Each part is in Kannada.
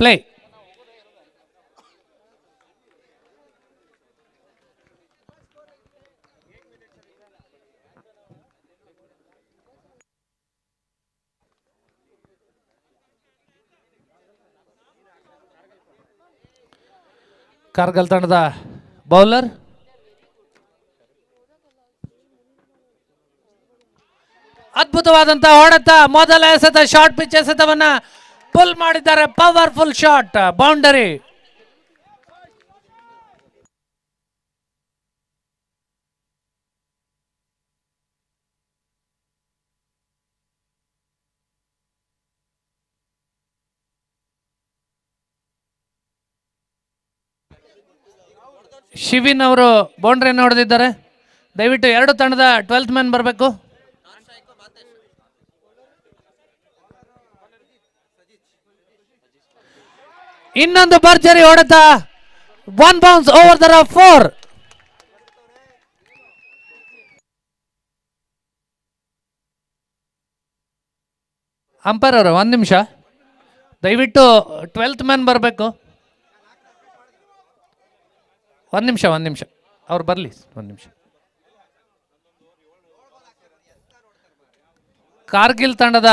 ಪ್ಲೇ. ಕಾರ್ಗಲ್ ತಂಡದ ಬೌಲರ್ ಅದ್ಭುತವಾದಂತಹ ಹೊಡೆತ, ಮೊದಲ ಎಸೆತ ಶಾರ್ಟ್ ಪಿಚ್ ಎಸೆತವನ್ನ ಪುಲ್ ಮಾಡಿದ್ದಾರೆ. Powerful shot, boundary. ಶಿವಿನ್ ಅವರು ಬೌಂಡ್ರಿಯನ್ನು ಹೊಡೆದಿದ್ದಾರೆ. ದಯವಿಟ್ಟು ಎರಡು ತಂಡದ 12th ಮ್ಯಾನ್ ಬರಬೇಕು. ಇನ್ನೊಂದು ಭರ್ಜರಿ ಹೊಡೆತ, 1 bounce over the rough 4. Umpire ಅವರು 1 ನಿಮಿಷ, ದಯವಿಟ್ಟು 12th ಮ್ಯಾನ್ ಬರಬೇಕು. 1 ನಿಮಿಷ ಅವ್ರು ಬರಲಿ. 1 ನಿಮಿಷ. ಕಾರ್ಗಿಲ್ ತಂಡದ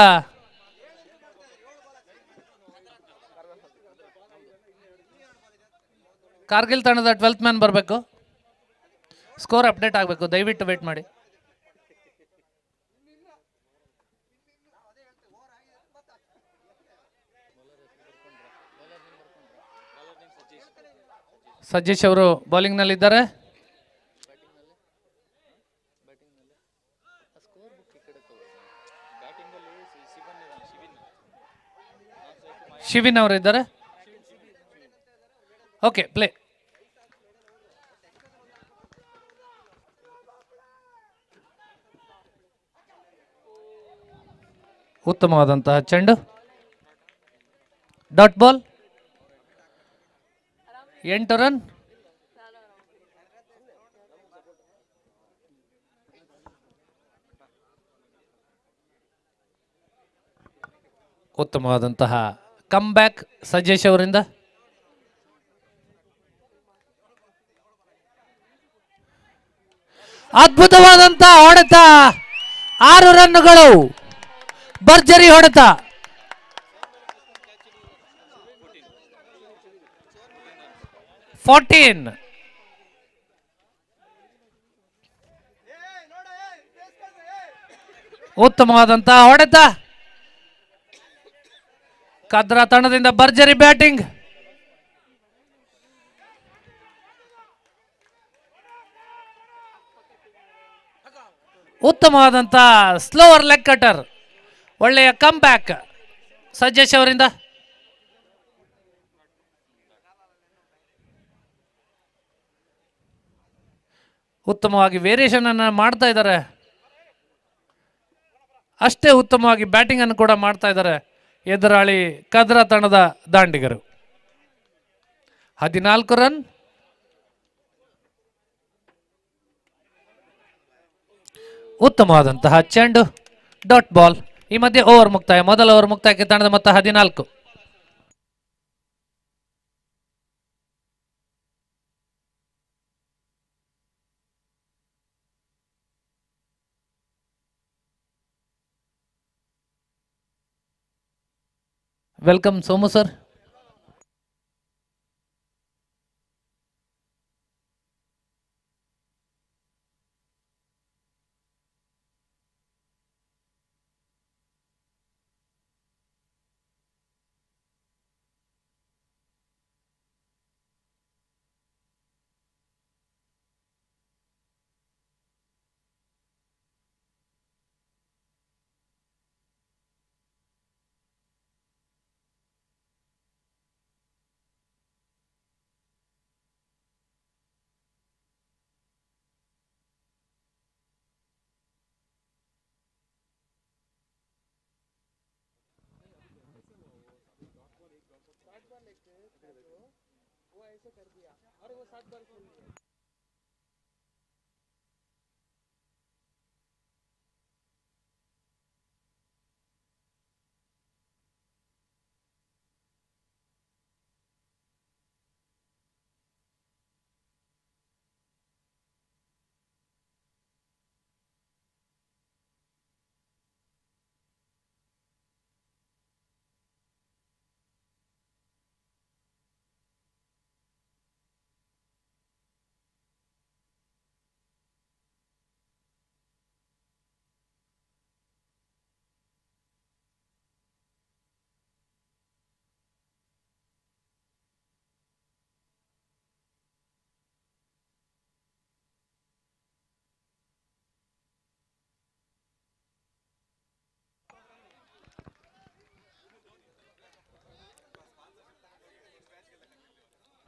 ಕಾರ್ಗಿಲ್ ತಂಡದ 12th ಮ್ಯಾನ್ ಬರಬೇಕು. ಸ್ಕೋರ್ ಅಪ್ಡೇಟ್ ಆಗಬೇಕು, ದಯವಿಟ್ಟು ವೇಟ್ ಮಾಡಿ. ಸಜೀಶ್ ಅವರು ಬೌಲಿಂಗ್ ನಲ್ಲಿ ಇದ್ದಾರೆ. ಶಿವಿನ್ ಅವರು ಇದ್ದಾರೆ. Okay, play. ಉತ್ತಮವಾದಂತಹ ಚೆಂಡು, ಡಾಟ್ ಬಾಲ್, 8 ರನ್. ಉತ್ತಮವಾದಂತಹ ಕಮ್ ಬ್ಯಾಕ್ ಸಜೇಶ್ ಅವರಿಂದ. ಅದ್ಭುತವಾದಂತಹ ಹೊಡೆತ, 6 ರನ್ನುಗಳು, ಭರ್ಜರಿ ಹೊಡೆತ. ಉತ್ತಮವಾದಂತಹ ಹೊಡೆತ, ಕದ್ರಾ ತಂಡದಿಂದ ಭರ್ಜರಿ ಬ್ಯಾಟಿಂಗ್. ಉತ್ತಮವಾದಂತಹ ಸ್ಲೋವರ್ ಲೆಗ್ ಕಟರ್, ಒಳ್ಳೆಯ ಕಮ್ ಬ್ಯಾಕ್ ಸಜೇಶ್ ಅವರಿಂದ. ಉತ್ತಮವಾಗಿ ವೇರಿಯೇಷನ್ ಅನ್ನು ಮಾಡ್ತಾ ಇದ್ದಾರೆ, ಅಷ್ಟೇ ಉತ್ತಮವಾಗಿ ಬ್ಯಾಟಿಂಗ್ ಅನ್ನು ಕೂಡ ಮಾಡ್ತಾ ಇದ್ದಾರೆ ಎದುರಾಳಿ ಕದ್ರಾ ತಂಡದ ದಾಂಡಿಗರು. 14 ರನ್. ಉತ್ತಮವಾದಂತಹ ಚೆಂಡು, ಡಾಟ್ ಬಾಲ್. ಈ ಮಧ್ಯೆ ಓವರ್ ಮುಕ್ತಾಯ, ಮೊದಲ ಓವರ್ ಮುಕ್ತಾಯಕ್ಕೆ ತಂಡದ ಮೊತ್ತ 14. Welcome Somu sir.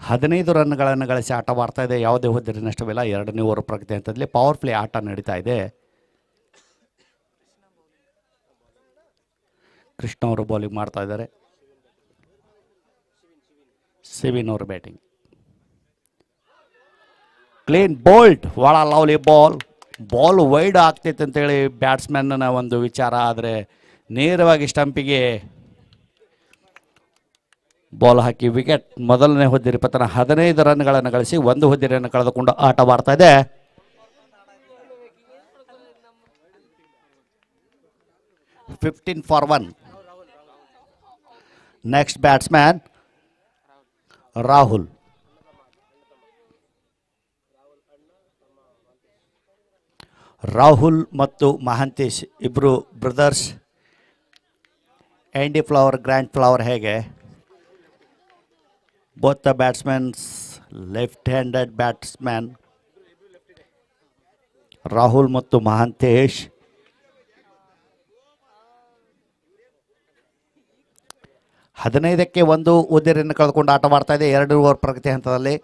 15 ರನ್ಗಳನ್ನು ಗಳಿಸಿ ಆಟವಾಡ್ತಾ ಇದೆ. ಯಾವುದೇ ಹುದ್ದರಿ ನಷ್ಟವಿಲ್ಲ. 2ನೇ ಓವರ್ ಪ್ರಗತಿ ಹಂತದಲ್ಲಿ ಪವರ್ ಪ್ಲೇ ಆಟ ನಡೀತಾ ಇದೆ. ಕೃಷ್ಣ ಅವರು ಬೌಲಿಂಗ್ ಮಾಡ್ತಾ ಇದ್ದಾರೆ. ಸಿವಿನ್ ಅವರು ಬ್ಯಾಟಿಂಗ್. ಕ್ಲೀನ್ ಬೋಲ್ಡ್, ಭಾಳ ಲವ್ಲಿ ಬಾಲ್ ವೈಡ್ ಆಗ್ತೈತೆ ಅಂತೇಳಿ ಬ್ಯಾಟ್ಸ್ಮನ್ನ ಒಂದು ವಿಚಾರ. ಆದರೆ ನೇರವಾಗಿ ಸ್ಟಂಪಿಗೆ ಬಾಲ್ ಹಾಕಿ ವಿಕೆಟ್. ಮೊದಲನೇ ಹುದ್ದೆರಿ ಪತನ. 15 ರನ್ಗಳನ್ನು ಗಳಿಸಿ 1 ಹುದ್ದೆಯನ್ನು ಕಳೆದುಕೊಂಡು ಆಟವಾಡ್ತಾ ಇದೆ. $15 for 1. Next batsman Rahul. Rahul ಮತ್ತು ಮಹಾಂತೇಶ್ ಇಬ್ಬರು brothers. Andy Flower, Grant Flower ಹೇಗೆ. Both the batsmans left handed batsman. Rahul ಮತ್ತು ಮಹಾಂತೇಶ್. ಹದಿನೈದಕ್ಕೆ 1 ಉದ್ದೇರಿಯನ್ನು ಕಳೆದುಕೊಂಡು ಆಟವಾಡ್ತಾ ಇದೆ 2 ಓವರ್ ಪ್ರಗತಿ ಹಂತದಲ್ಲಿ.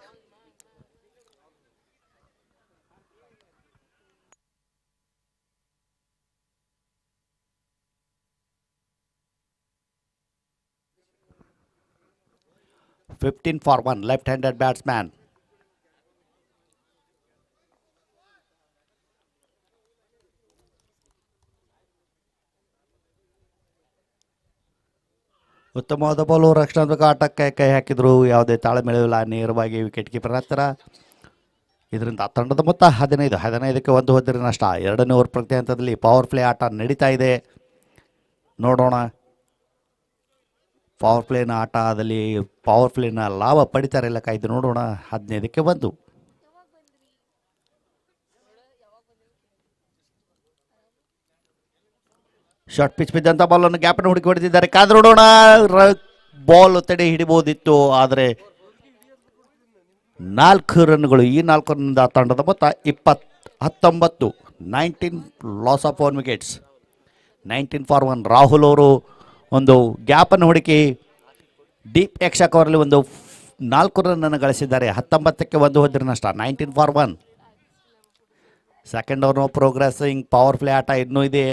$15 for 1, left-handed batsman. ಉತ್ತಮವಾದ ಬಾಲು. ರಕ್ಷಣಾತ್ಮಕ ಆಟಕ್ಕೆ ಕೈ ಹಾಕಿದ್ರು. ಯಾವುದೇ ತಾಳಮೇಳವಿಲ್ಲ. ನೇರವಾಗಿ ವಿಕೆಟ್ ಕೀಪರ್ ಹತ್ತಿರ. ಇದರಿಂದ ತಂಡದ ಮೊತ್ತ 15ಕ್ಕೆ 1 ಹೊದ್ದರೆ ನಷ್ಟ. 2ನೇ ಓವರ್ ಪ್ರಗತಿ ಹಂತದಲ್ಲಿ ಪವರ್ ಪ್ಲೇ ಆಟ ನಡೀತಾ ಇದೆ. ನೋಡೋಣ ಪವರ್ ಪ್ಲೇನ ಆಟದಲ್ಲಿ ಪವರ್ ಪ್ಲೇನ ಲಾಭ ಪಡಿತಾರೆ ಇಲ್ಲ ಕಾಯ್ದು ನೋಡೋಣ. 15ಕ್ಕೆ 1. ಶಾರ್ಟ್ ಪಿಚ್ ಬಿದ್ದಂಥ ಬಾಲನ್ನು ಗ್ಯಾಪನ್ನು ಹುಡುಕಿ ಹೊಡೆದಿದ್ದಾರೆ. ಕಾದು ನೋಡೋಣ. ಬಾಲ್ ತಡೆ ಹಿಡಿಬಹುದಿತ್ತು. ಆದರೆ 4 ರನ್ಗಳು. ಈ 4 ರನ್ನಿಂದ ತಂಡದ ಮೊತ್ತ 19. Loss of 1 wickets. 19 for 1. Rahul ಅವರು ಒಂದು ಗ್ಯಾಪನ್ನು ಹುಡುಕಿ ಡೀಪ್ ಎಕ್ಸ್ಟ್ರಾ ಕವರಲ್ಲಿ ಒಂದು 4 ರನ್ನನ್ನು ಗಳಿಸಿದ್ದಾರೆ. 19ಕ್ಕೆ 1 ಹೊದ್ದರೆ ನಷ್ಟ. 19 for 1. Second over progressing. Power play ಆಟ ಇನ್ನೂ ಇದೆ.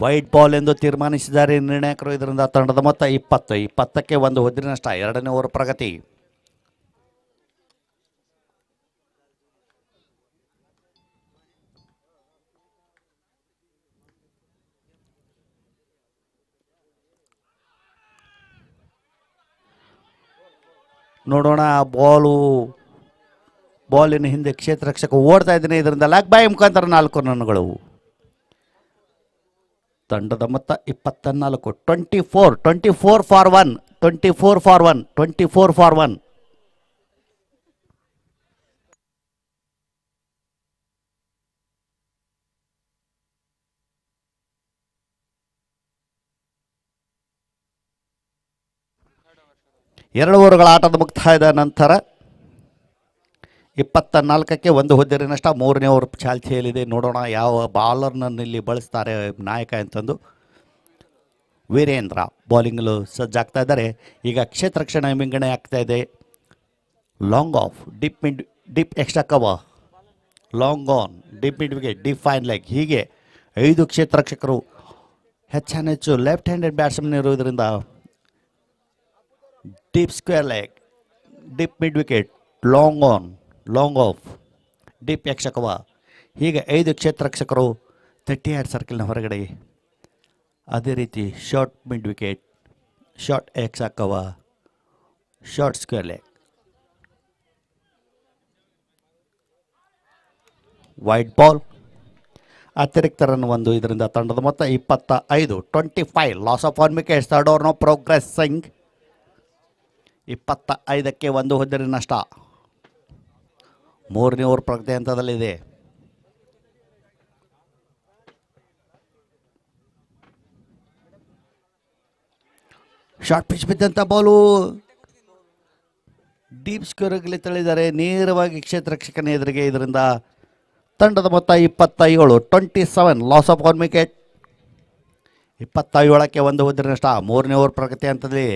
ವೈಟ್ ಬಾಲ್ ಎಂದು ತೀರ್ಮಾನಿಸಿದ್ದಾರೆ ನಿರ್ಣಾಯಕರು. ಇದರಿಂದ ತಂಡದ ಮೊತ್ತ 20ಕ್ಕೆ 1 ಹೊದ್ದರೆ ನಷ್ಟ. 2ನೇ ಓವರ್ ಪ್ರಗತಿ. ನೋಡೋಣ ಬಾಲಿನ ಹಿಂದೆ ಕ್ಷೇತ್ರ ರಕ್ಷಕ ಓಡ್ತಾ ಇದ್ದೇನೆ. ಇದರಿಂದ ಲಾಕ್ ಬಾಯ್ ಮುಖಾಂತರ 4 ರನ್ಗಳು. ತಂಡದ ಮೊತ್ತ 24. 24 for 1. 24 for 1. 24 for 1. ಎರಡು ಓವರ್ಗಳ ಆಟದ ಮುಕ್ತಾಯದ ನಂತರ 24ಕ್ಕೆ 1 ಹೊದ್ದರೆ ನಷ್ಟ. 3ನೇ ಓವರ್ ಚಾಲ್ತಿಯಲ್ಲಿದೆ. ನೋಡೋಣ ಯಾವ ಬಾಲರ್ನನ್ನು ಇಲ್ಲಿ ಬಳಸ್ತಾರೆ ನಾಯಕ ಅಂತಂದು. ವೀರೇಂದ್ರ ಬೌಲಿಂಗಲು ಸಜ್ಜಾಗ್ತಾ ಇದ್ದಾರೆ. ಈಗ ಕ್ಷೇತ್ರ ರಕ್ಷಣೆ ವಿಂಗಡಣೆ ಆಗ್ತಾ ಇದೆ. Long off, deep extra cover, long on, deep mid wicket, deep fine leg. ಹೀಗೆ 5 ಕ್ಷೇತ್ರ ರಕ್ಷಕರು ಹೆಚ್ಚು ಲೆಫ್ಟ್ ಹ್ಯಾಂಡೆಡ್ ಬ್ಯಾಟ್ಸ್ಮನ್ ಇರುವುದರಿಂದ deep square leg, deep mid wicket, long on, long off, deep extra cover. ಹೀಗೆ 5 ಕ್ಷೇತ್ರ ರಕ್ಷಕರು 38 ಸರ್ಕಲ್ನ ಹೊರಗಡೆ. ಅದೇ ರೀತಿ short mid wicket, short extra cover, short square leg. Wide ball, ಅತಿರಿಕ್ತ ರನ್ 1. ಇದರಿಂದ ತಂಡದ ಮೊತ್ತ 25. 25. Loss of 1 wicket. Third over no progressing. 25ಕ್ಕೆ 1 ಹೊದ್ದರೆ ನಷ್ಟ. 3ನೇ ಓವರ್ ಪ್ರಗತಿ ಹಂತದಲ್ಲಿದೆ. ಶಾರ್ಟ್ ಪಿಚ್ ಬಿದ್ದಂಥ ಬಾಲು ಡೀಪ್ ಸ್ಕ್ವೇರ್ಗೆ ತಳ್ಳಿದ್ದಾರೆ ನೇರವಾಗಿ ಕ್ಷೇತ್ರ ರಕ್ಷಕನ ಎದುರಿಗೆ. ಇದರಿಂದ ತಂಡದ ಮೊತ್ತ 27, 27 ಲಾಸ್ ಆಫ್ 1 ವಿಕೆಟ್. 27ಕ್ಕೆ 1 ಹೋದರೆ ನಷ್ಟ. ಮೂರನೇ ಓವರ್ ಪ್ರಗತಿ ಹಂತದಲ್ಲಿ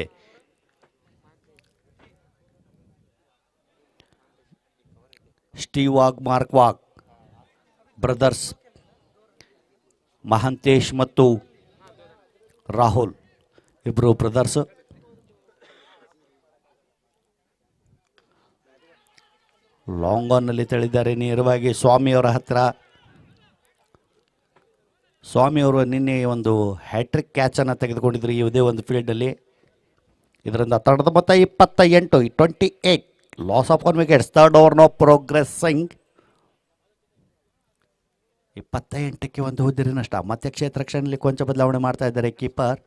ಸ್ಟೀವ್ ವಾಗ್, ಮಾರ್ಕ್ ವಾಗ್ ಬ್ರದರ್ಸ್ ಮಹಾಂತೇಶ್ ಮತ್ತು ರಾಹುಲ್ ಇಬ್ಬರು ಬ್ರದರ್ಸ್. ಲಾಂಗ್ ಆನ್ನಲ್ಲಿ ತೆಳಿದ್ದಾರೆ ನೇರವಾಗಿ ಸ್ವಾಮಿಯವರ ಹತ್ತಿರ. ಸ್ವಾಮಿಯವರು ನಿನ್ನೆ ಒಂದು ಹ್ಯಾಟ್ರಿಕ್ ಕ್ಯಾಚನ್ನು ತೆಗೆದುಕೊಂಡಿದ್ರು ಇದೇ ಒಂದು ಫೀಲ್ಡಲ್ಲಿ. ಇದರಿಂದ ತಂಡದ ಮೊತ್ತ 28, 28 loss of 1 wickets. Third over no progressing. 28ಕ್ಕೆ 1 ಹೋದರೆ ನಷ್ಟ. ಮತ್ತೆ ಕ್ಷೇತ್ರ ರಕ್ಷಣೆಯಲ್ಲಿ ಕೊಂಚ ಬದಲಾವಣೆ ಮಾಡ್ತಾ ಇದ್ದಾರೆ keeper.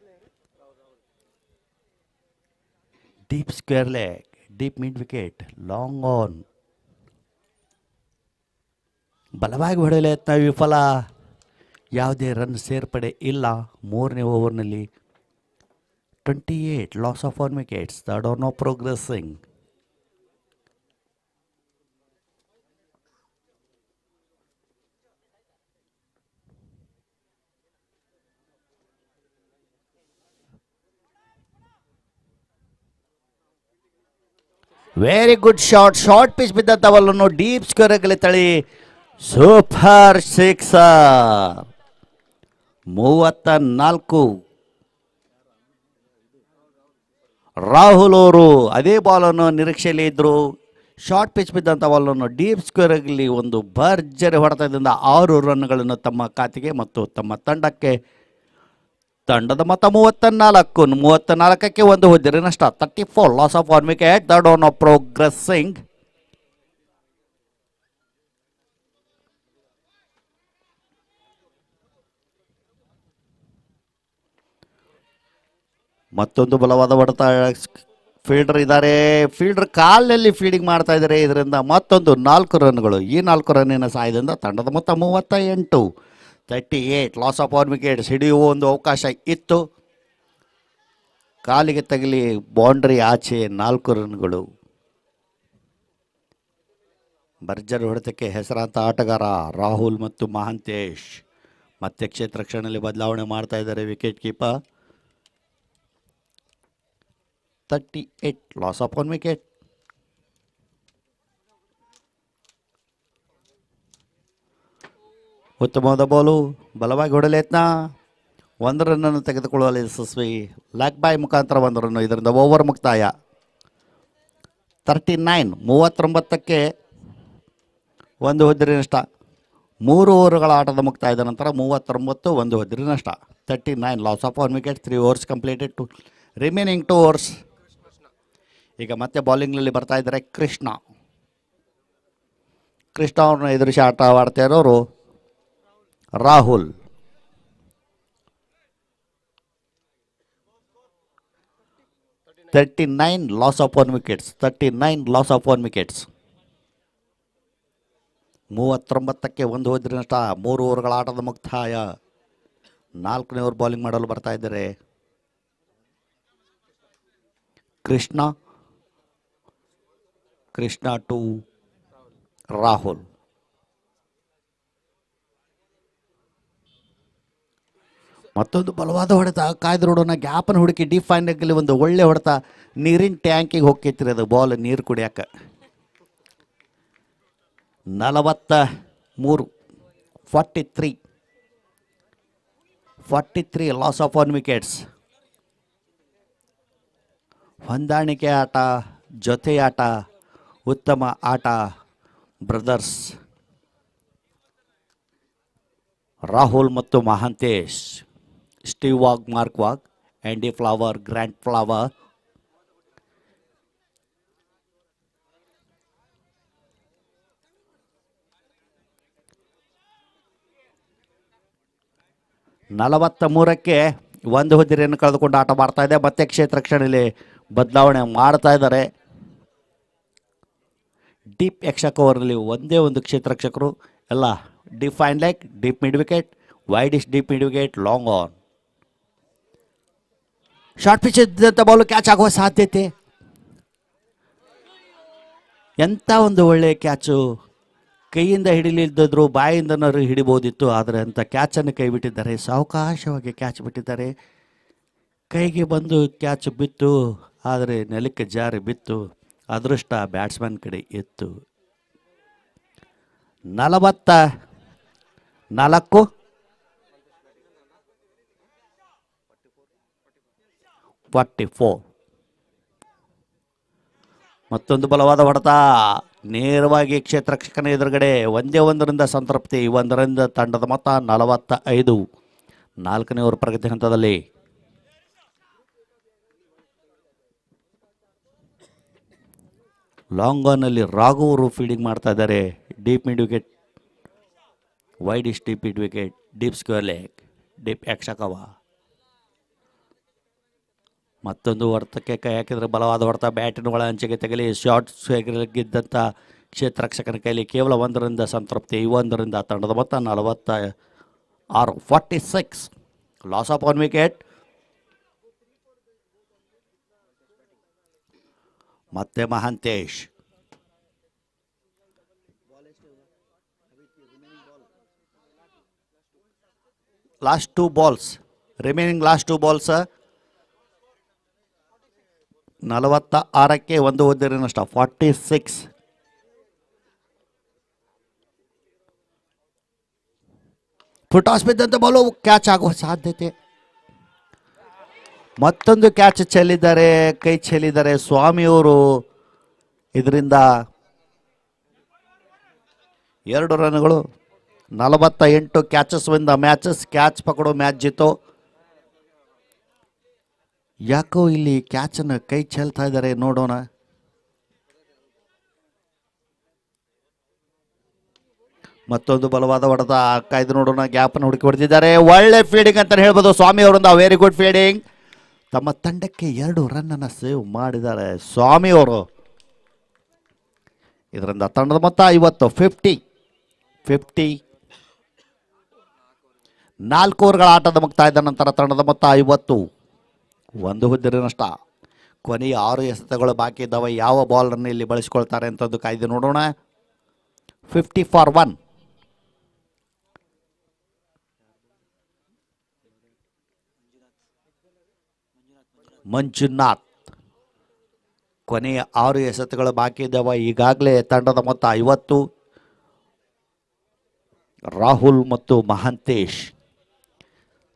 Deep square leg, deep mid wicket, long on. ಬಲವಾಗಿ ಹೊಡೆಯಲು ಯತ್ನ ವಿಫಲ. ಯಾವುದೇ ರನ್ ಸೇರ್ಪಡೆ ಇಲ್ಲ. ಮೂರನೇ ಓವರ್ನಲ್ಲಿ 28 loss of 1 wickets. Third over no progressing. Very good shot. Short pitch ಬಿದ್ದಂಥ ಬಾಲನ್ನು ಡೀಪ್ ಸ್ಕ್ವೇರ್ಗೆ ತಳಿ ಸೂಪರ್ ಸಿಕ್ಸರ್. 34. ರಾಹುಲ್ ಅವರು ಅದೇ ಬಾಲನ್ನು ನಿರೀಕ್ಷೆಯಲ್ಲಿ ಇದ್ದರು. ಶಾರ್ಟ್ ಪಿಚ್ ಬಿದ್ದಂಥ ಬಾಲನ್ನು ಡೀಪ್ ಸ್ಕ್ವೇರ್ಗಲ್ಲಿ ಒಂದು ಭರ್ಜರಿ ಹೊಡೆತದಿಂದ 6 ರನ್ಗಳನ್ನು ತಮ್ಮ ಖಾತೆಗೆ ಮತ್ತು ತಮ್ಮ ತಂಡಕ್ಕೆ. ತಂಡದ ಮೊತ್ತ 34, 34ಕ್ಕೆ 1 ಹೋದರೆ ನಷ್ಟ. 34 loss of 1 wicket. Third over of progressing. ಮತ್ತೊಂದು ಬಲವಾದ ಹೊಡೆತ. ಫೀಲ್ಡರ್ ಇದ್ದಾರೆ. ಫೀಲ್ಡರ್ ಕಾಲಿನಲ್ಲಿ ಫೀಲ್ಡಿಂಗ್ ಮಾಡ್ತಾ ಇದ್ದಾರೆ. ಇದರಿಂದ ಮತ್ತೊಂದು 4 ರನ್ಗಳು. ಈ 4 ರನ್ನಿನ ಸಹಾಯದಿಂದ ತಂಡದ ಮೊತ್ತ 38, 38 ಲಾಸ್ ಆಫ್ 1 ವಿಕೆಟ್ಸ್. ಹಿಡಿಯುವ ಒಂದು ಅವಕಾಶ ಇತ್ತು. ಕಾಲಿಗೆ ತಗಲಿ ಬೌಂಡ್ರಿ ಆಚೆ 4 ರನ್ಗಳು. ಭರ್ಜರಿ ಹೊಡೆತಕ್ಕೆ ಹೆಸರಾಂತ ಆಟಗಾರ ರಾಹುಲ್ ಮತ್ತು ಮಹಾಂತೇಶ್ ಮತ್ತೆ ಕ್ಷೇತ್ರ ರಕ್ಷಣೆಯಲ್ಲಿ ಬದಲಾವಣೆ ಮಾಡ್ತಾ ಇದ್ದಾರೆ wicket keeper. 38 loss of 1 wicket. ಉತ್ತಮವಾದ ಬಾಲು. ಬಲವಾಗಿ ಹೊಡೆಯಲು ಯತ್ನ. 1 ರನ್ನನ್ನು ತೆಗೆದುಕೊಳ್ಳುವಲ್ಲಿ ಯಶಸ್ವಿ. ಲೆಗ್ ಬೈ ಮುಖಾಂತರ 1 ರನ್ನು. ಇದರಿಂದ ಓವರ್ ಮುಕ್ತಾಯ. 39, 39ಕ್ಕೆ 1 ಹೋದರೆ ನಷ್ಟ. 3 ಓವರ್ಗಳ ಆಟದ ಮುಕ್ತಾಯದ ನಂತರ 39, 1 ಹೋದರೆ ನಷ್ಟ. 39 loss of 1 wicket. 3 overs completed. Remaining 2 overs. ಈಗ ಮತ್ತೆ ಬೌಲಿಂಗ್ನಲ್ಲಿ ಬರ್ತಾ ಇದ್ದಾರೆ ಕೃಷ್ಣ. ಕೃಷ್ಣ ಅವ್ರನ್ನ ಎದುರಿಸಿ ಆಟ ಆಡ್ತಾ ಇರೋರು Rahul. $39 loss of 1 wickets. 39 loss of 1 wickets. 39ಕ್ಕೆ 1 ಹೋದರೆ ನಷ್ಟ. 3 ಓವರ್ಗಳ ಆಟದ ಮುಕ್ತಾಯ. 4ನೇ ಓವರ್ ಬೌಲಿಂಗ್ ಮಾಡಲು ಬರ್ತಾ ಇದ್ದಾರೆ ಕೃಷ್ಣ. ಕೃಷ್ಣ ಟು ರಾಹುಲ್. ಮತ್ತೊಂದು ಬಲವಾದ ಹೊಡೆತ. ಕಾಯ್ದು ನೋಡೋಣ. ಗ್ಯಾಪನ್ನು ಹುಡುಕಿ ಡೀಪ್ ಫೈನ್ನಲ್ಲಿ ಒಂದು ಒಳ್ಳೆ ಹೊಡೆತ. ನೀರಿನ ಟ್ಯಾಂಕಿಗೆ ಹೋಗ್ತಿತ್ತು ಅದು ಬಾಲ್ ನೀರು ಕುಡಿಯೋಕೆ. 43, 43 ಲಾಸ್ ಆಫ್ 1 ವಿಕೆಟ್ಸ್. ಹೊಂದಾಣಿಕೆ ಆಟ, ಜೊತೆ ಆಟ, ಉತ್ತಮ ಆಟ ಬ್ರದರ್ಸ್ ರಾಹುಲ್ ಮತ್ತು Mahantesh. Steve Waugh, Mark Waugh, Andy Flower, Grant Flower. ನಲವತ್ತ 1 ಹೋದರೆಯನ್ನು ಕಳೆದುಕೊಂಡು ಆಟ ಮಾಡ್ತಾ ಇದೆ. ಮತ್ತೆ ಕ್ಷೇತ್ರ ರಕ್ಷಣೆಯಲ್ಲಿ ಬದಲಾವಣೆ ಮಾಡ್ತಾ ಇದ್ದಾರೆ. ಡೀಪ್ ಯಕ್ಷಕ ಓವರ್ನಲ್ಲಿ ಒಂದೇ ಒಂದು ಕ್ಷೇತ್ರ ರಕ್ಷಕರು. ಎಲ್ಲ deep fine leg, deep mid wicket, wide is deep mid wicket, long on. Short pitch ಇದ್ದಂಥ ಬಾಲು ಕ್ಯಾಚ್ ಆಗುವ ಸಾಧ್ಯತೆ. ಎಂಥ ಒಂದು ಒಳ್ಳೆಯ ಕ್ಯಾಚು. ಕೈಯಿಂದ ಹಿಡಿಲಿಲ್ಲದಿದ್ರು ಬಾಯಿಂದನಾದ್ರು ಹಿಡಿಬೋದಿತ್ತು, ಆದರೆ ಅಂತ ಕ್ಯಾಚನ್ನು ಕೈ ಬಿಟ್ಟಿದ್ದಾರೆ. ಸಾವಕಾಶವಾಗಿ ಕ್ಯಾಚ್ ಬಿಟ್ಟಿದ್ದಾರೆ. ಕೈಗೆ ಬಂದು ಕ್ಯಾಚ್ ಬಿತ್ತು, ಆದರೆ ನೆಲಕ್ಕೆ ಜಾರಿ ಬಿತ್ತು. ಅದೃಷ್ಟ ಬ್ಯಾಟ್ಸ್ಮನ್ ಕಡೆ ಇತ್ತು. 44 44. ಮತ್ತೊಂದು ಬಲವಾದ ಹೊಡೆತ ನೇರವಾಗಿ ಕ್ಷೇತ್ರರಕ್ಷಕನ ಎದುರುಗಡೆ. ಒಂದೇ ಒಂದರಿಂದ ಸಂತೃಪ್ತಿ. ಒಂದರಿಂದ ತಂಡದ ಮೊತ್ತ 45. 4ನೇ ಓವರ್ ಪ್ರಗತಿ ಹಂತದಲ್ಲಿ. ಲಾಂಗ್ ಆನ್ನಲ್ಲಿ ರಾಘು ಅವರು ಫೀಲ್ಡಿಂಗ್ ಮಾಡ್ತಾ ಇದ್ದಾರೆ. Deep mid wicket, wide is deep mid wicket, deep square leg, deep ಯಕ್ಷಕವ. ಮತ್ತೊಂದು ಹೊಡೆತಕ್ಕೆ ಕೈ ಹಾಕಿದರೆ ಬಲವಾದ ಹೊಡೆತ ಬ್ಯಾಟಿನ ಒಳ ಅಂಚೆಗೆ ತಗಲಿ ಶಾರ್ಟ್ ಗೆದ್ದಂಥ ಕ್ಷೇತ್ರರಕ್ಷಕನ ಕೈಲಿ ಕೇವಲ 1ರಿಂದ ಸಂತೃಪ್ತಿ. 1ರಿಂದ ತಂಡದ ಮೊತ್ತ 46. 46. Loss of 1 wicket. ಮತ್ತೆ Mahantesh. Last 2 balls, remaining last 2 balls. 46ಕ್ಕೆ 1 ಒದ್ದಿರಿ ನಷ್ಟ. 46. ಫುಟಾಸ್ ಬಿದ್ದಂಥ ಬಾಲು ಕ್ಯಾಚ್ ಆಗುವ ಸಾಧ್ಯತೆ. ಮತ್ತೊಂದು ಕ್ಯಾಚ್ ಚೆಲ್ಲಿದ್ದಾರೆ, ಕೈ ಚೆಲ್ಲಿದ್ದಾರೆ ಸ್ವಾಮಿಯವರು. ಇದರಿಂದ 2 ರನ್ಗಳು. 48 catches win the matches. Catch ಪಕಡೋ ಮ್ಯಾಚ್ ಜಿತ್ತು. ಯಾಕೋ ಇಲ್ಲಿ ಕ್ಯಾಚನ್ನು ಕೈ ಚೆಲ್ತಾ ಇದ್ದಾರೆ, ನೋಡೋಣ. ಮತ್ತೊಂದು ಬಲವಾದ ಹೊಡೆತ. ಕಾಯ್ದು ನೋಡೋಣ. ಗ್ಯಾಪನ್ನು ಹುಡುಕಿ ಹೊಡೆದಿದ್ದಾರೆ. ಒಳ್ಳೆ ಫೀಲ್ಡಿಂಗ್ ಅಂತ ಹೇಳ್ಬೋದು ಸ್ವಾಮಿ ಅವರಿಂದ. Very good fielding. ತಮ್ಮ ತಂಡಕ್ಕೆ 2 ರನ್ನನ್ನು ಸೇವ್ ಮಾಡಿದ್ದಾರೆ ಸ್ವಾಮಿ ಅವರು. ಇದರಿಂದ ತಂಡದ ಮೊತ್ತ 50. 50. 4 ಓವರ್ಗಳ ಆಟದ ಮುಕ್ತಾಯದ ನಂತರ ತಂಡದ ಮೊತ್ತ 50. 1 ಹುದ್ದಿರಿ ನಷ್ಟ. ಕೊನೆಯ 6 ಎಸೆತಗಳು ಬಾಕಿ ಇದ್ದಾವೆ. ಯಾವ ಬಾಲರ್ನ ಇಲ್ಲಿ ಬಳಸಿಕೊಳ್ತಾರೆ ಅಂತದ್ದು ಕಾಯ್ದು ನೋಡೋಣ. 50 ಫಾರ್ 1. ಮಂಜುನಾಥ್. ಕೊನೆಯ 6 ಎಸೆತಗಳು ಬಾಕಿ ಇದ್ದಾವೆ. ಈಗಾಗಲೇ ತಂಡದ ಮೊತ್ತ 50. ರಾಹುಲ್ ಮತ್ತು ಮಹಾಂತೇಶ್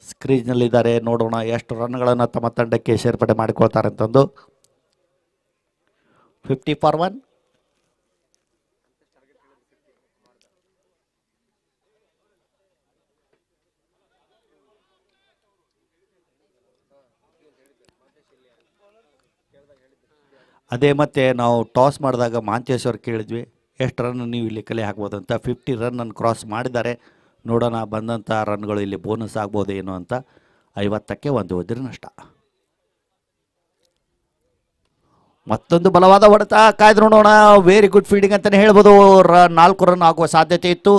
ಸ್ಕ್ರೀನ್ನಲ್ಲಿದ್ದಾರೆ. ನೋಡೋಣ ಎಷ್ಟು ರನ್ಗಳನ್ನು ತಮ್ಮ ತಂಡಕ್ಕೆ ಸೇರ್ಪಡೆ ಮಾಡಿಕೊಳ್ತಾರೆ ಅಂತಂದು. 50 ಫಾರ್ 1. ಅದೇ ಮತ್ತೆ ನಾವು ಟಾಸ್ ಮಾಡಿದಾಗ ಮಹಾಂತೇಶ್ ಅವ್ರು ಕೇಳಿದ್ವಿ ಎಷ್ಟು ರನ್ ನೀವು ಇಲ್ಲಿ ಕಲೆ ಹಾಕ್ಬೋದು ಅಂತ. 50 ರನ್ನನ್ನು ಕ್ರಾಸ್ ಮಾಡಿದ್ದಾರೆ. ನೋಡೋಣ ಬಂದಂಥ ರನ್ಗಳು ಇಲ್ಲಿ ಬೋನಸ್ ಆಗ್ಬೋದು ಏನು ಅಂತ. 50ಕ್ಕೆ 1 ಒದ್ದಿರಿ ನಷ್ಟ. ಮತ್ತೊಂದು ಬಲವಾದ ಹೊಡೆತ. ಕಾಯ್ದು ನೋಡೋಣ. ವೆರಿ ಗುಡ್ ಫೀಲ್ಡಿಂಗ್ ಅಂತಲೇ ಹೇಳ್ಬೋದು. 4 ರನ್ ಆಗುವ ಸಾಧ್ಯತೆ ಇತ್ತು.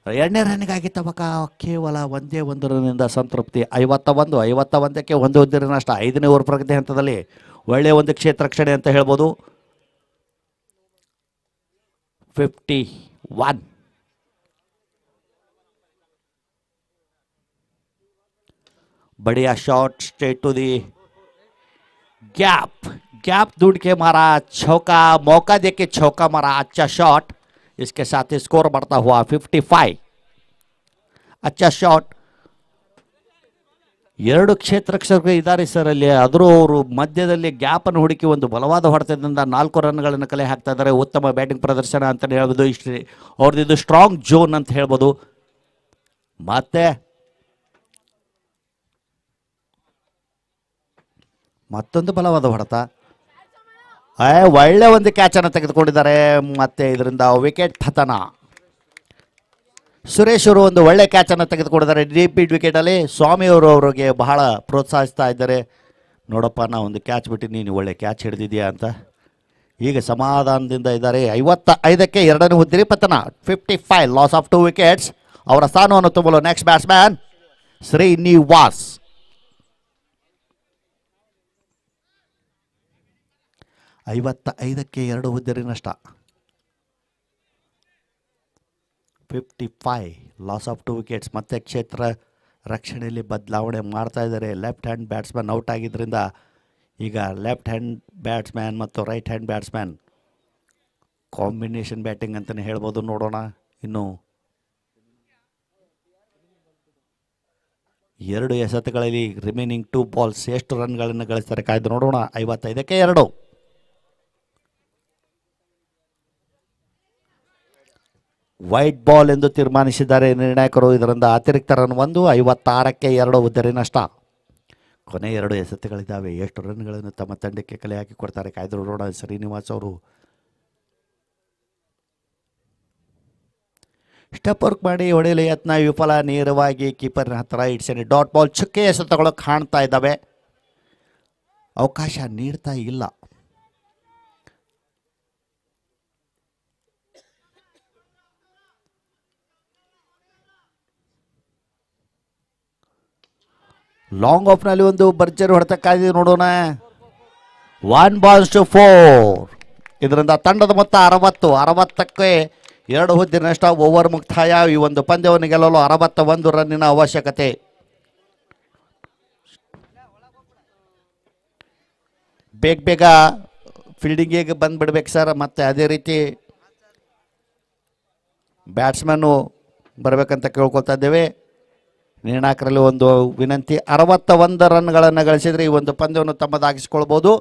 2ನೇ ರನ್ನಿಗಾಗಿ ತವಕ ಕೇವಲ 1 ರನ್ನಿಂದ ಸಂತೃಪ್ತಿ. 51. 51ಕ್ಕೆ 1 ಒದ್ದಿರಿ ನಷ್ಟ. 5ನೇ ಓವರ್ ಪ್ರಗತಿ ಹಂತದಲ್ಲಿ ಒಳ್ಳೆಯ ಒಂದು ಕ್ಷೇತ್ರ ರಕ್ಷಣೆ ಅಂತ ಹೇಳ್ಬೋದು. 51. बढ़िया shot straight to the gap. Gap ढूंढ के मारा चौका. मौका देके चौका मारा. अच्छा शॉट. इसके साथ ही स्कोर बढ़ता हुआ 55. अच्छा शॉट. 2 ಕ್ಷೇತ್ರರಕ್ಷಕರು ಇದ್ದಾರೆ ಸರ್ ಅಲ್ಲಿ. ಆದರೂ ಅವರು ಮಧ್ಯದಲ್ಲಿ ಗ್ಯಾಪನ್ನು ಹುಡುಕಿ ಒಂದು ಬಲವಾದ ಹೊಡೆತದಿಂದ 4 ರನ್ಗಳನ್ನು ಕಲೆ ಹಾಕ್ತಾ ಇದ್ದಾರೆ. ಉತ್ತಮ ಬ್ಯಾಟಿಂಗ್ ಪ್ರದರ್ಶನ ಅಂತಲೇ ಹೇಳ್ಬೋದು. ಇಷ್ಟು ಅವ್ರದ್ದು ಸ್ಟ್ರಾಂಗ್ ಜೋನ್ ಅಂತ ಹೇಳ್ಬೋದು. ಮತ್ತೆ ಮತ್ತೊಂದು ಬಲವಾದ ಹೊಡೆತ. ಒಳ್ಳೆ ಒಂದು ಕ್ಯಾಚನ್ನು ತೆಗೆದುಕೊಂಡಿದ್ದಾರೆ. ಮತ್ತೆ ಇದರಿಂದ ವಿಕೆಟ್ ಪತನ. ಸುರೇಶ್ ಅವರು ಒಂದು ಒಳ್ಳೆ ಕ್ಯಾಚನ್ನು ತೆಗೆದುಕೊಂಡಿದ್ದಾರೆ ಡೀಪ್ ಮಿಡ್ ವಿಕೆಟಲ್ಲಿ. ಸ್ವಾಮಿ ಅವರು ಅವರಿಗೆ ಬಹಳ ಪ್ರೋತ್ಸಾಹಿಸ್ತಾ ಇದ್ದಾರೆ. ನೋಡಪ್ಪ ನಾ ಒಂದು ಕ್ಯಾಚ್ ಬಿಟ್ಟು ನೀನು ಒಳ್ಳೆ ಕ್ಯಾಚ್ ಹಿಡಿದಿದೆಯಾ ಅಂತ. ಈಗ ಸಮಾಧಾನದಿಂದ ಇದ್ದಾರೆ. 55ಕ್ಕೆ 2ನೇ ಹುದ್ದಿರಿ ಪತನ. 55. Loss of 2 wickets. ಅವರ ಸ್ಥಾನವನ್ನು ತುಂಬಲು ನೆಕ್ಸ್ಟ್ ಬ್ಯಾಟ್ಸ್ಮ್ಯಾನ್ ಶ್ರೀನಿವಾಸ್. 55ಕ್ಕೆ 2 ಹುದ್ದಿರಿ ನಷ್ಟ. 55 ಲಾಸ್ ಆಫ್ 2 ವಿಕೆಟ್ಸ್. ಮತ್ತೆ ಕ್ಷೇತ್ರ ರಕ್ಷಣೆಯಲ್ಲಿ ಬದಲಾವಣೆ ಮಾಡ್ತಾ ಇದ್ದಾರೆ. ಲೆಫ್ಟ್ ಹ್ಯಾಂಡ್ ಬ್ಯಾಟ್ಸ್ಮನ್ ಔಟ್ ಆಗಿದ್ದರಿಂದ ಈಗ ಲೆಫ್ಟ್ ಹ್ಯಾಂಡ್ ಬ್ಯಾಟ್ಸ್ಮ್ಯಾನ್ ಮತ್ತು right hand batsman combination batting ಅಂತಲೇ ಹೇಳ್ಬೋದು. ನೋಡೋಣ ಇನ್ನು 2 ಎಸೆತಗಳಲ್ಲಿ ರಿಮೈನಿಂಗ್ 2 ಬಾಲ್ಸ್ ಎಷ್ಟು ರನ್ಗಳನ್ನು ಗಳಿಸ್ತಾರೆ ಕಾಯ್ದು ನೋಡೋಣ. 55ಕ್ಕೆ 2. ವೈಟ್ ಬಾಲ್ ಎಂದು ತೀರ್ಮಾನಿಸಿದ್ದಾರೆ ನಿರ್ಣಾಯಕರು. ಇದರಿಂದ ಅತಿರಿಕ್ತ ರನ್ 1. 56ಕ್ಕೆ 2 ಉದ್ದರಿ ನಷ್ಟ. ಕೊನೆ 2 ಎಸೆತಗಳಿದ್ದಾವೆ. ಎಷ್ಟು ರನ್ಗಳನ್ನು ತಮ್ಮ ತಂಡಕ್ಕೆ ಕಲೆ ಹಾಕಿ ಕೊಡ್ತಾರೆ ಕಾಯ್ದು ನೋಡೋಣ. ಶ್ರೀನಿವಾಸ್ ಅವರು ಸ್ಟೆಪ್ ವರ್ಕ್ ಮಾಡಿ ಹೊಡೆಯಲು ಯತ್ನ ವಿಫಲ. ನೇರವಾಗಿ ಕೀಪರ್ನ ಹತ್ತಿರ ಇಡ್ಸೇನೆ. Dot ball. ಚುಕ್ಕೆ ಎಸೆತಗಳು ಕಾಣ್ತಾ ಇದ್ದಾವೆ. ಅವಕಾಶ ನೀಡ್ತಾ ಇಲ್ಲ. ಲಾಂಗ್ ಆಫ್ನಲ್ಲಿ ಒಂದು ಭರ್ಜರಿ ಹೊಡೆತ ಕಾಯ್ದು ನೋಡೋಣ. 1-4. ಇದರಿಂದ ತಂಡದ ಮೊತ್ತ 60. 60ಕ್ಕೆ 2 ಹುದ್ದೆ ನಷ್ಟ. ಓವರ್ ಮುಕ್ತಾಯ. ಈ ಒಂದು ಪಂದ್ಯವನ್ನು ಗೆಲ್ಲಲು 61 ರನ್ನಿನ ಅವಶ್ಯಕತೆ. ಬೇಗ ಫೀಲ್ಡಿಂಗಿಗೆ ಬಂದುಬಿಡ್ಬೇಕು ಸರ್. ಮತ್ತು ಅದೇ ರೀತಿ ಬ್ಯಾಟ್ಸ್ಮನ್ನು ಬರಬೇಕಂತ ಕೇಳ್ಕೊಳ್ತಾ ಇದ್ದೇವೆ. ನಿರ್ಣಾಯಕರಲ್ಲಿ ಒಂದು ವಿನಂತಿ. 61 ರನ್ಗಳನ್ನು ಗಳಿಸಿದರೆ ಈ ಒಂದು ಪಂದ್ಯವನ್ನು ತಮ್ಮದಾಗಿಸಿಕೊಳ್ಬೋದು.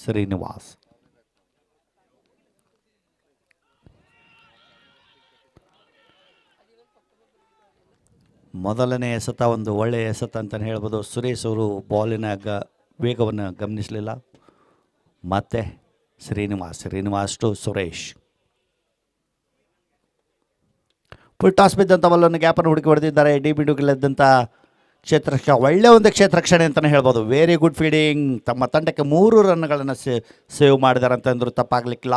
ಶ್ರೀನಿವಾಸ್. ಮೊದಲನೇ ಎಸೆತ ಒಂದು ಒಳ್ಳೆಯ ಎಸೆತ ಅಂತಲೇ ಹೇಳ್ಬೋದು. ಸುರೇಶ್ ಅವರು ಬಾಲಿನ ವೇಗವನ್ನು ಗಮನಿಸಲಿಲ್ಲ. ಮತ್ತೆ Srinivas to Suresh. Full toss ಬಿದ್ದಂಥ ಬಲ್ಲನ್ನು ಗ್ಯಾಪನ್ನು ಹುಡುಕಿ ಹೊಡೆದಿದ್ದಾರೆ. ಡಿ ಬಿಡುಗಳೆದ್ದಂಥ ಕ್ಷೇತ್ರರಕ್ಷಕ ಒಳ್ಳೆಯ ಒಂದು ಕ್ಷೇತ್ರರಕ್ಷಣೆ ಅಂತಲೇ ಹೇಳ್ಬೋದು. Very good fielding. ತಮ್ಮ ತಂಡಕ್ಕೆ 3 ರನ್ಗಳನ್ನು ಸೇವ್ ಮಾಡಿದ್ದಾರೆ ಅಂತಂದರೂ ತಪ್ಪಾಗಲಿಕ್ಕಿಲ್ಲ.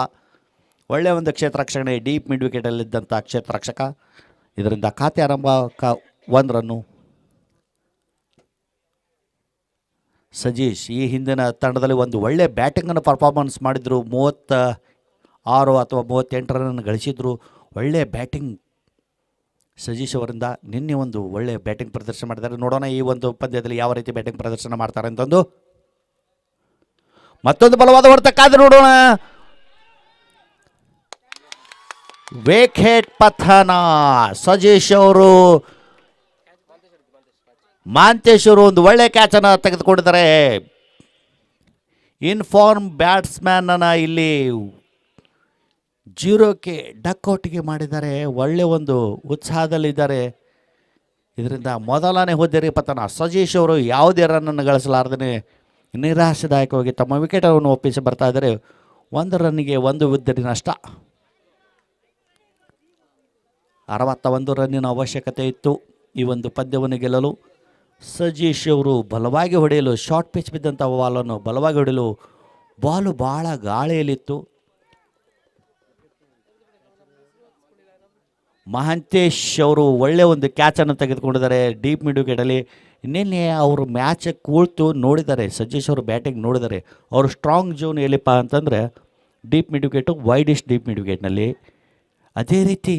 ಒಳ್ಳೆಯ ಒಂದು ಕ್ಷೇತ್ರರಕ್ಷಣೆ ಡೀಪ್ ಮಿಡ್ ವಿಕೆಟಲ್ಲಿದ್ದಂಥ ಕ್ಷೇತ್ರರಕ್ಷಕ. ಇದರಿಂದ ಖಾತೆ ಆರಂಭ 1 ರನ್ನು. ಸಜೀಶ್ ಈ ಹಿಂದಿನ ತಂಡದಲ್ಲಿ ಒಂದು ಒಳ್ಳೆಯ ಬ್ಯಾಟಿಂಗನ್ನು ಪರ್ಫಾರ್ಮೆನ್ಸ್ ಮಾಡಿದರು. 36 ಅಥವಾ 38 ರನ್ ಗಳಿಸಿದ್ರು. ಒಳ್ಳೆಯ ಬ್ಯಾಟಿಂಗ್ ಸಜೀಶ್ ಅವರಿಂದ. ನಿನ್ನೆ ಒಂದು ಒಳ್ಳೆಯ ಬ್ಯಾಟಿಂಗ್ ಪ್ರದರ್ಶನ ಮಾಡಿದ್ದಾರೆ. ನೋಡೋಣ ಈ ಒಂದು ಪಂದ್ಯದಲ್ಲಿ ಯಾವ ರೀತಿ ಬ್ಯಾಟಿಂಗ್ ಪ್ರದರ್ಶನ ಮಾಡ್ತಾರೆ ಅಂತಂದು. ಮತ್ತೊಂದು ಬಲವಾದ ಹೊಡೆತ ಕಾದು ನೋಡೋಣ. ವಿಕೆಟ್ ಪತನ. ಸಜೀಶ್ ಅವರು, ಮಾಂತೇಶ್ ಅವರು ಒಂದು ಒಳ್ಳೆ ಕ್ಯಾಚನ್ನು ತೆಗೆದುಕೊಂಡಿದ್ದಾರೆ. ಇನ್ಫಾರ್ಮ್ ಬ್ಯಾಟ್ಸ್ಮ್ಯಾನನ್ನು ಇಲ್ಲಿ 0ಕ್ಕೆ ಡಕ್ಔಟ್ಗೆ ಮಾಡಿದ್ದಾರೆ. ಒಳ್ಳೆ ಒಂದು ಉತ್ಸಾಹದಲ್ಲಿದ್ದಾರೆ. ಇದರಿಂದ ಮೊದಲನೇ ಹುದ್ದೆರಿ ಪತನ. ಸಜೀಶ್ ಅವರು ಯಾವುದೇ ರನ್ನನ್ನು ಗಳಿಸಲಾರದೇ ನಿರಾಶಾದಾಯಕವಾಗಿ ತಮ್ಮ ವಿಕೆಟನ್ನು ಒಪ್ಪಿಸಿ ಬರ್ತಾ ಇದ್ದಾರೆ. 1 ರನ್ನಿಗೆ 1 ಹುದ್ದೆರಿ ನಷ್ಟ. 61 ರನ್ನಿನ ಅವಶ್ಯಕತೆ ಇತ್ತು ಈ ಒಂದು ಪಂದ್ಯವನ್ನು ಗೆಲ್ಲಲು. ಸಜೀಶ್ ಅವರು ಬಲವಾಗಿ ಹೊಡೆಯಲು, ಶಾರ್ಟ್ ಪಿಚ್ ಬಿದ್ದಂಥ ಬಾಲನ್ನು ಬಲವಾಗಿ ಹೊಡೆಯಲು ಬಾಲು ಭಾಳ ಗಾಳಿಯಲ್ಲಿತ್ತು. ಮಹಾಂತೇಶ್ ಅವರು ಒಳ್ಳೆಯ ಒಂದು ಕ್ಯಾಚನ್ನು ತೆಗೆದುಕೊಂಡಿದ್ದಾರೆ ಡೀಪ್ ಮಿಡ್ ವಿಕೆಟಲ್ಲಿ. ನಿನ್ನೆ ಅವರು ಮ್ಯಾಚ್ ಕೂಳ್ತು ನೋಡಿದ್ದಾರೆ. ಸಜೀಶ್ ಅವರು ಬ್ಯಾಟಿಂಗ್ ನೋಡಿದ್ದಾರೆ. ಅವರು ಸ್ಟ್ರಾಂಗ್ ಝೋನ್ ಎಲ್ಲಿಪ್ಪ ಅಂತಂದರೆ deep mid wicket, widish deep mid ವಿಕೆಟ್ನಲ್ಲಿ. ಅದೇ ರೀತಿ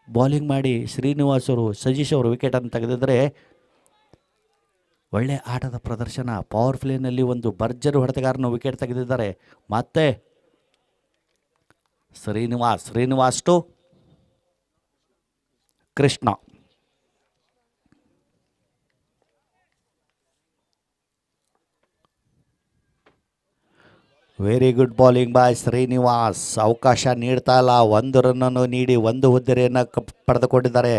ಬಾಲಿಂಗ್ ಮಾಡಿ ಶ್ರೀನಿವಾಸ್ ಅವರು, ಸಜೀಶ್ ಅವರು ವಿಕೆಟನ್ನು ತೆಗೆದಿದ್ದರೆ ಒಳ್ಳೆಯ ಆಟದ ಪ್ರದರ್ಶನ. ಪವರ್ ಪ್ಲೇನಲ್ಲಿ ಒಂದು ಭರ್ಜರಿ ಹೊಡೆತಗಾರನ ವಿಕೆಟ್ ತೆಗೆದಿದ್ದಾರೆ. ಮತ್ತೆ Srinivas to Krishna. Very good bowling by Srinivas. ಅವಕಾಶ ನೀಡ್ತಾ ಇಲ್ಲ. 1 ರನ್ನನ್ನು ನೀಡಿ 1 ಹುದ್ದೆಯನ್ನು ಪಡೆದುಕೊಂಡಿದ್ದಾರೆ.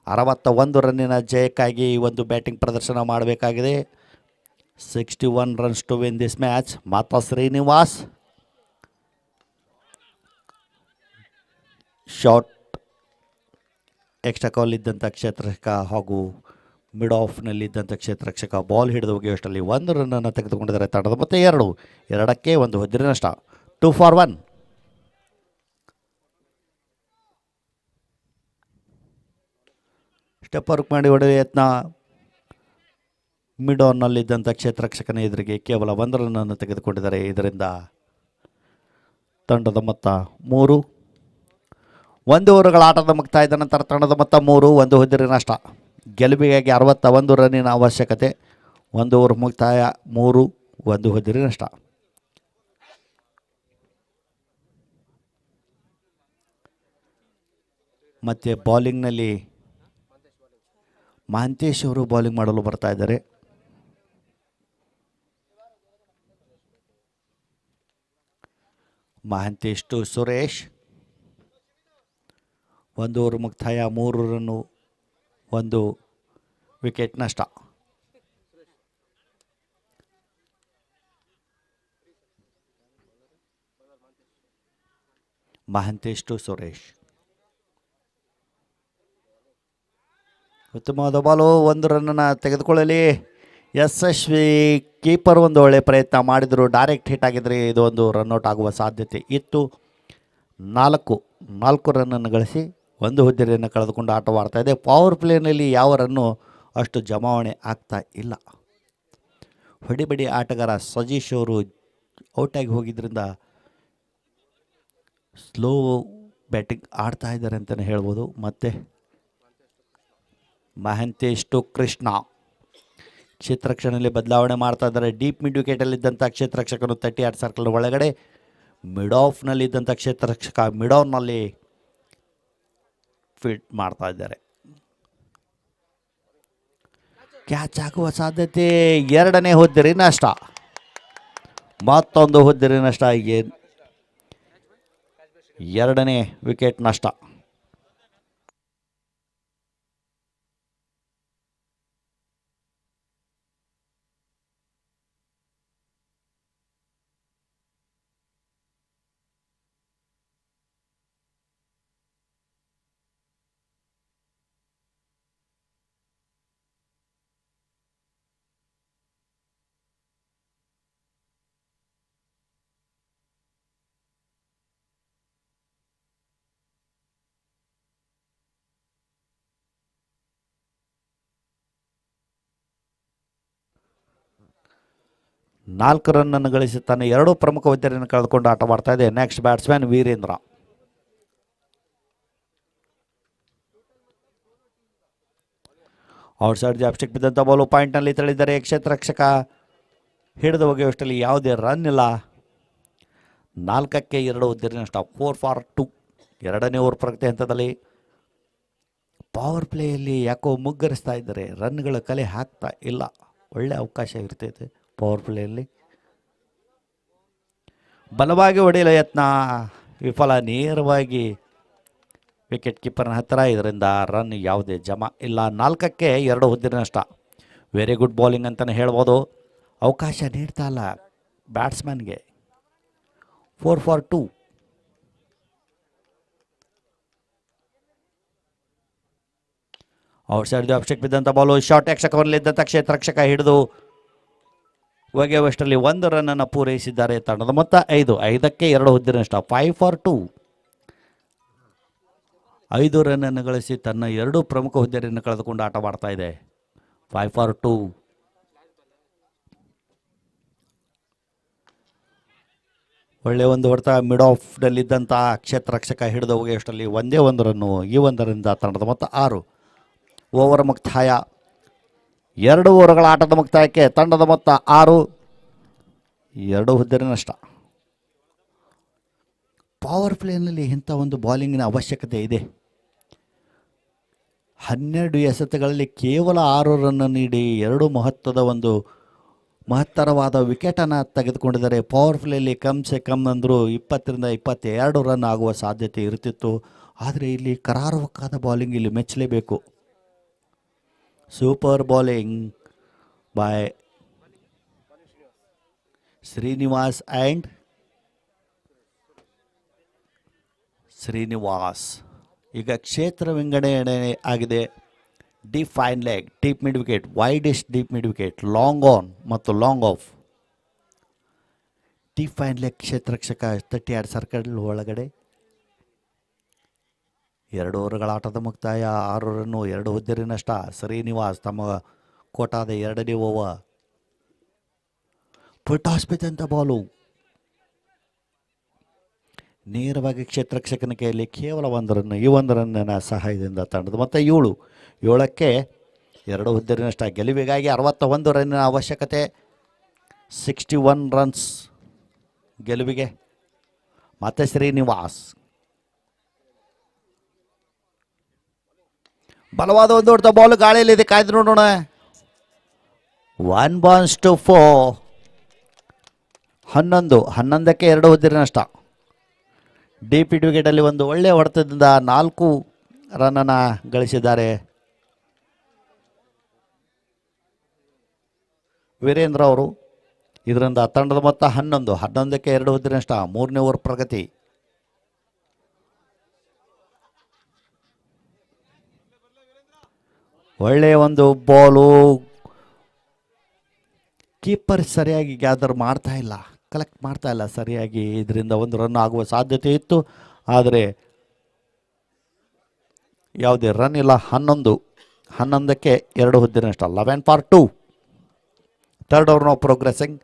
61 ರನ್ನಿನ ಜಯಕ್ಕಾಗಿ ಈ ಒಂದು ಬ್ಯಾಟಿಂಗ್ ಪ್ರದರ್ಶನ ಮಾಡಬೇಕಾಗಿದೆ. 61 runs to win this match. ಮಾತ್ರ ಶ್ರೀನಿವಾಸ್ ಶಾರ್ಟ್ ಎಕ್ಸ್ಟ್ರಾ ಕಾಲ್ ಇದ್ದಂಥ ಕ್ಷೇತ್ರರಕ್ಷಕ ಹಾಗೂ ಮಿಡ್ ಆಫ್ನಲ್ಲಿದ್ದಂಥ ಕ್ಷೇತ್ರರಕ್ಷಕ ಬಾಲ್ ಹಿಡಿದು ಹೋಗುವಷ್ಟರಲ್ಲಿ 1 ರನ್ನನ್ನು ತೆಗೆದುಕೊಂಡಿದ್ದಾರೆ. ತಂಡದ ಮತ್ತೆ 2ಕ್ಕೆ 1 ಹುದ್ದೆರಿ ನಷ್ಟ. 2 ಫಾರ್ 1. ಸ್ಟೆಪ್ ವರ್ಕ್ ಮಾಡಿ ಹೊಡೆಯುವ ಯತ್ನ. ಮಿಡ್ ಆನ್ನಲ್ಲಿದ್ದಂಥ ಕ್ಷೇತ್ರರಕ್ಷಕನ ಎದುರಿಗೆ ಕೇವಲ 1 ರನ್ನನ್ನು ತೆಗೆದುಕೊಂಡಿದ್ದಾರೆ. ಇದರಿಂದ ತಂಡದ ಮೊತ್ತ 3. 1 ಓವರ್ಗಳ ಆಟದ ಮುಕ್ತಾಯದ ನಂತರ ತಂಡದ ಮೊತ್ತ 3, 1 ಹುದ್ದೆರಿ ನಷ್ಟ. ಗೆಲುವಿಗಾಗಿ 61 ರನ್ನಿನ ಅವಶ್ಯಕತೆ. 1 ಓವರ್ ಮುಕ್ತಾಯ 3, 1 ಹುದ್ದೆರಿ ನಷ್ಟ. ಮತ್ತು ಬಾಲಿಂಗ್ನಲ್ಲಿ ಮಹಾಂತೇಶ್ ಅವರು ಬಾಲಿಂಗ್ ಮಾಡಲು ಬರ್ತಾ ಇದ್ದಾರೆ. ಮಹಾಂತೇಶ್ ಟು ಸುರೇಶ್. 1 ಓವರ್ ಮುಕ್ತಾಯ 3 ರನ್ನು, 1 ವಿಕೆಟ್ ನಷ್ಟ. ಮಹಾಂತೇಶ್ ಟು ಸುರೇಶ್. ಉತ್ತಮವಾದ ಬಾಲು. 1 ರನ್ನನ್ನು ತೆಗೆದುಕೊಳ್ಳಲಿ ಯಶಸ್ವಿ. ಕೀಪರ್ ಒಂದು ಒಳ್ಳೆಯ ಪ್ರಯತ್ನ ಮಾಡಿದರು. ಡೈರೆಕ್ಟ್ ಹಿಟ್ ಆಗಿದ್ದರೆ ಇದು ಒಂದು ರನ್ಔಟ್ ಆಗುವ ಸಾಧ್ಯತೆ ಇತ್ತು. 4 ರನ್ನನ್ನು ಗಳಿಸಿ 1 ಹುದ್ದೆಯನ್ನು ಕಳೆದುಕೊಂಡು ಆಟವಾಡ್ತಾ ಇದೆ. ಪವರ್ ಪ್ಲೇನಲ್ಲಿ ಯಾವ ರನ್ನು ಅಷ್ಟು ಜಮಾವಣೆ ಆಗ್ತಾ ಇಲ್ಲ. ಹೊಡಿಬಡಿ ಆಟಗಾರ ಸಜೀಶ್ ಅವರು ಔಟಾಗಿ ಹೋಗಿದ್ದರಿಂದ ಸ್ಲೋ ಬ್ಯಾಟಿಂಗ್ ಆಡ್ತಾ ಇದ್ದಾರೆ ಅಂತಲೇ ಹೇಳ್ಬೋದು. ಮತ್ತು ಮಹಾಂತೇಶ್ ಟು ಕೃಷ್ಣ. ಕ್ಷೇತ್ರರಕ್ಷಣೆಯಲ್ಲಿ ಬದಲಾವಣೆ ಮಾಡ್ತಾ ಇದ್ದಾರೆ. ಡೀಪ್ ಮಿಡ್ ವಿಕೆಟಲ್ಲಿದ್ದಂಥ ಕ್ಷೇತ್ರರಕ್ಷಕನು 38 ಸರ್ಕಲ್ ಒಳಗಡೆ, ಮಿಡ್ ಆಫ್ನಲ್ಲಿದ್ದಂಥ ಕ್ಷೇತ್ರರಕ್ಷಕ ಮಿಡ್ ಆನ್ನಲ್ಲಿ ಫಿಟ್ ಮಾಡ್ತಾ ಇದ್ದಾರೆ. ಕ್ಯಾಚ್ ಆಗುವ ಸಾಧ್ಯತೆ. 2ನೇ ಹುದ್ದೆರಿ ನಷ್ಟ. ಮತ್ತೊಂದು ಹುದ್ದೆರಿ ನಷ್ಟ. ಎರಡನೇ ವಿಕೆಟ್ ನಷ್ಟ. ನಾಲ್ಕು ರನ್ನನ್ನು ಗಳಿಸಿ ತನ್ನ ಎರಡೂ ಪ್ರಮುಖ ಹುದ್ದೆಯನ್ನು ಕಳೆದುಕೊಂಡು ಆಟವಾಡ್ತಾ ಇದೆ next batsman Virendra. Outside ಜಾಬ್ಸ್ಟಿಕ್ ಬಿದ್ದಂಥ ಬಾಲು ಪಾಯಿಂಟ್ನಲ್ಲಿ ತಳ್ಳಿದ್ದಾರೆ. ಕ್ಷೇತ್ರ ರಕ್ಷಕ ಹಿಡಿದು ಒಗೆಯುವಷ್ಟರಲ್ಲಿ ಯಾವುದೇ ರನ್ ಇಲ್ಲ. 4ಕ್ಕೆ 2 ಹುದ್ದೆರಿ ನಷ್ಟ. 4 ಫಾರ್ 2. ಎರಡನೇ ಓವರ್ ಪ್ರಗತಿ ಹಂತದಲ್ಲಿ ಪವರ್ ಪ್ಲೇಯಲ್ಲಿ ಯಾಕೋ ಮುಗ್ಗರಿಸ್ತಾ ಇದ್ದಾರೆ. ರನ್ಗಳ ಕಲೆ ಹಾಕ್ತಾ ಇಲ್ಲ. ಒಳ್ಳೆ ಅವಕಾಶ ಇರ್ತೈತೆ ಪವರ್ ಪ್ಲೇಯಲ್ಲಿ. ಬಲವಾಗಿ ಹೊಡೆಯಲು ಯತ್ನ ವಿಫಲ. ನೇರವಾಗಿ ವಿಕೆಟ್ ಕೀಪರ್ನ ಹತ್ತಿರ. ಇದರಿಂದ ರನ್ ಯಾವುದೇ ಜಮಾ ಇಲ್ಲ. 4ಕ್ಕೆ 2 ಹುದ್ದೆರಿ ನಷ್ಟ. ವೆರಿ ಗುಡ್ ಬೌಲಿಂಗ್ ಅಂತಲೇ ಹೇಳ್ಬೋದು. ಅವಕಾಶ ನೀಡ್ತಾ ಇಲ್ಲ ಬ್ಯಾಟ್ಸ್ಮನ್ಗೆ. 4 ಫಾರ್ 2. ಔಟ್ ಸೈಡ್ ಅಭಿಷೇಕ್ ಬಿದ್ದಂಥ ಬಾಲು ಶಾರ್ಟ್ ಯಕ್ಷಕವರಲ್ಲಿದ್ದಂಥ ಕ್ಷೇತ್ರ ರಕ್ಷಕ ಹಿಡಿದು ಒಗೆಯುವಷ್ಟರಲ್ಲಿ 1 ರನ್ನನ್ನು ಪೂರೈಸಿದ್ದಾರೆ. ತಂಡದ ಮೊತ್ತ 5. 5ಕ್ಕೆ 2 ಹುದ್ದೆರಿ ನಷ್ಟ. 5 ಫಾರ್ 2. 5 ರನ್ನನ್ನು ಗಳಿಸಿ ತನ್ನ ಎರಡೂ ಪ್ರಮುಖ ಹುದ್ದೆಯನ್ನು ಕಳೆದುಕೊಂಡು ಆಟವಾಡ್ತಾ ಇದೆ. 5 ಫಾರ್ 2. ಒಳ್ಳೆ ಒಂದು ಹೊಡೆತ ಮಿಡ್ ಆಫ್ನಲ್ಲಿದ್ದಂಥ ಕ್ಷೇತ್ರ ರಕ್ಷಕ ಹಿಡಿದು ಹೋಗುವಷ್ಟರಲ್ಲಿ 1 ರನ್ನು. ಈ 1ರಿಂದ ತಂಡದ ಮೊತ್ತ 6. ಓವರ್ ಮುಕ್ತಾಯ. 2 ಓವರ್ಗಳ ಆಟದ ಮುಕ್ತಾಯಕ್ಕೆ ತಂಡದ ಮೊತ್ತ 6. 2 ಹುದ್ದೆರಿ ನಷ್ಟ. ಪವರ್ ಪ್ಲೇನಲ್ಲಿ ಇಂಥ ಒಂದು ಬಾಲಿಂಗಿನ ಅವಶ್ಯಕತೆ ಇದೆ. 12 ಎಸೆತಗಳಲ್ಲಿ ಕೇವಲ 6 ರನ್ ನೀಡಿ 2 ಮಹತ್ತರವಾದ ವಿಕೆಟನ್ನು ತೆಗೆದುಕೊಂಡಿದ್ದಾರೆ. ಪವರ್ ಪ್ಲೇಯಲ್ಲಿ ಕಮ್ಸೆ ಕಮ್ ಅಂದರೂ 20ರಿಂದ 22 ರನ್ ಆಗುವ ಸಾಧ್ಯತೆ ಇರುತ್ತಿತ್ತು. ಆದರೆ ಇಲ್ಲಿ ಕರಾರುವಕ್ಕಾದ ಬಾಲಿಂಗ್ ಇಲ್ಲಿ ಮೆಚ್ಚಲೇಬೇಕು. Super bowling by Srinivas and Srinivas. ಈಗ ಕ್ಷೇತ್ರ ವಿಂಗಡಣೆ ಆಗಿದೆ. Deep fine leg, deep mid wicket, widest deep mid wicket, long on ಮತ್ತು long off. Deep fine leg ಕ್ಷೇತ್ರ ರಕ್ಷಕ 32 ಸರ್ಕಲ್ ಒಳಗಡೆ. 2 ಓವರ್ಗಳ ಆಟದ ಮುಕ್ತಾಯ. 6 ರನ್ನು, 2 ಹುದ್ದೆರಿ ನಷ್ಟ. ಶ್ರೀನಿವಾಸ್ ತಮ್ಮ ಕೋಟಾದ 2ನೇ ಓವರ್. ಟಾಸ್ ಬಿದ್ದಂಥ ಬಾಲು ನೇರವಾಗಿ ಕ್ಷೇತ್ರ ರಕ್ಷಕನ ಕೈಯಲ್ಲಿ ಕೇವಲ 1 ರನ್. ಈ 1 ರನ್ನಿನ ಸಹಾಯದಿಂದ ತಂಡದ ಮೊತ್ತ 7. 7ಕ್ಕೆ 2 ಹುದ್ದೆರಿ ನಷ್ಟ. ಗೆಲುವಿಗಾಗಿ 61 ರನ್ನಿನ ಅವಶ್ಯಕತೆ. 61 ರನ್ಸ್ ಗೆಲುವಿಗೆ. ಮತ್ತೆ ಶ್ರೀನಿವಾಸ್ ಬಲವಾದ ಒಂದು ಹೊಡೆತ ಬಾಲ್ ಗಾಳಿಯಲ್ಲಿದೆ. ಕಾಯ್ದು ನೋಡೋಣ. 1/4. 11ಕ್ಕೆ 2 ಹುದ್ದೆರಿ ನಷ್ಟ. ಡೀಪ್ ಮಿಡ್ ವಿಕೆಟಲ್ಲಿ ಒಂದು ಒಳ್ಳೆಯ ಹೊಡೆತದಿಂದ 4 ರನ್ನನ್ನು ಗಳಿಸಿದ್ದಾರೆ ವೀರೇಂದ್ರ ಅವರು. ಇದರಿಂದ ತಂಡದ ಮೊತ್ತ 11. 11ಕ್ಕೆ 2 ಹುದ್ದೆರಿ ನಷ್ಟ. 3ನೇ ಓವರ್ ಪ್ರಗತಿ. ಒಳ್ಳೆಯ ಒಂದು ಬಾಲು. ಕೀಪರ್ ಸರಿಯಾಗಿ ಗ್ಯಾದರ್ ಮಾಡ್ತಾ ಇಲ್ಲ, ಕಲೆಕ್ಟ್ ಮಾಡ್ತಾ ಇಲ್ಲ ಸರಿಯಾಗಿ. ಇದರಿಂದ 1 ರನ್ ಆಗುವ ಸಾಧ್ಯತೆ ಇತ್ತು. ಆದರೆ ಯಾವುದೇ ರನ್ ಇಲ್ಲ. 11ಕ್ಕೆ 2 ಹುದ್ದೆರಿ ನಷ್ಟ. 11 for 2. Third over no progressing.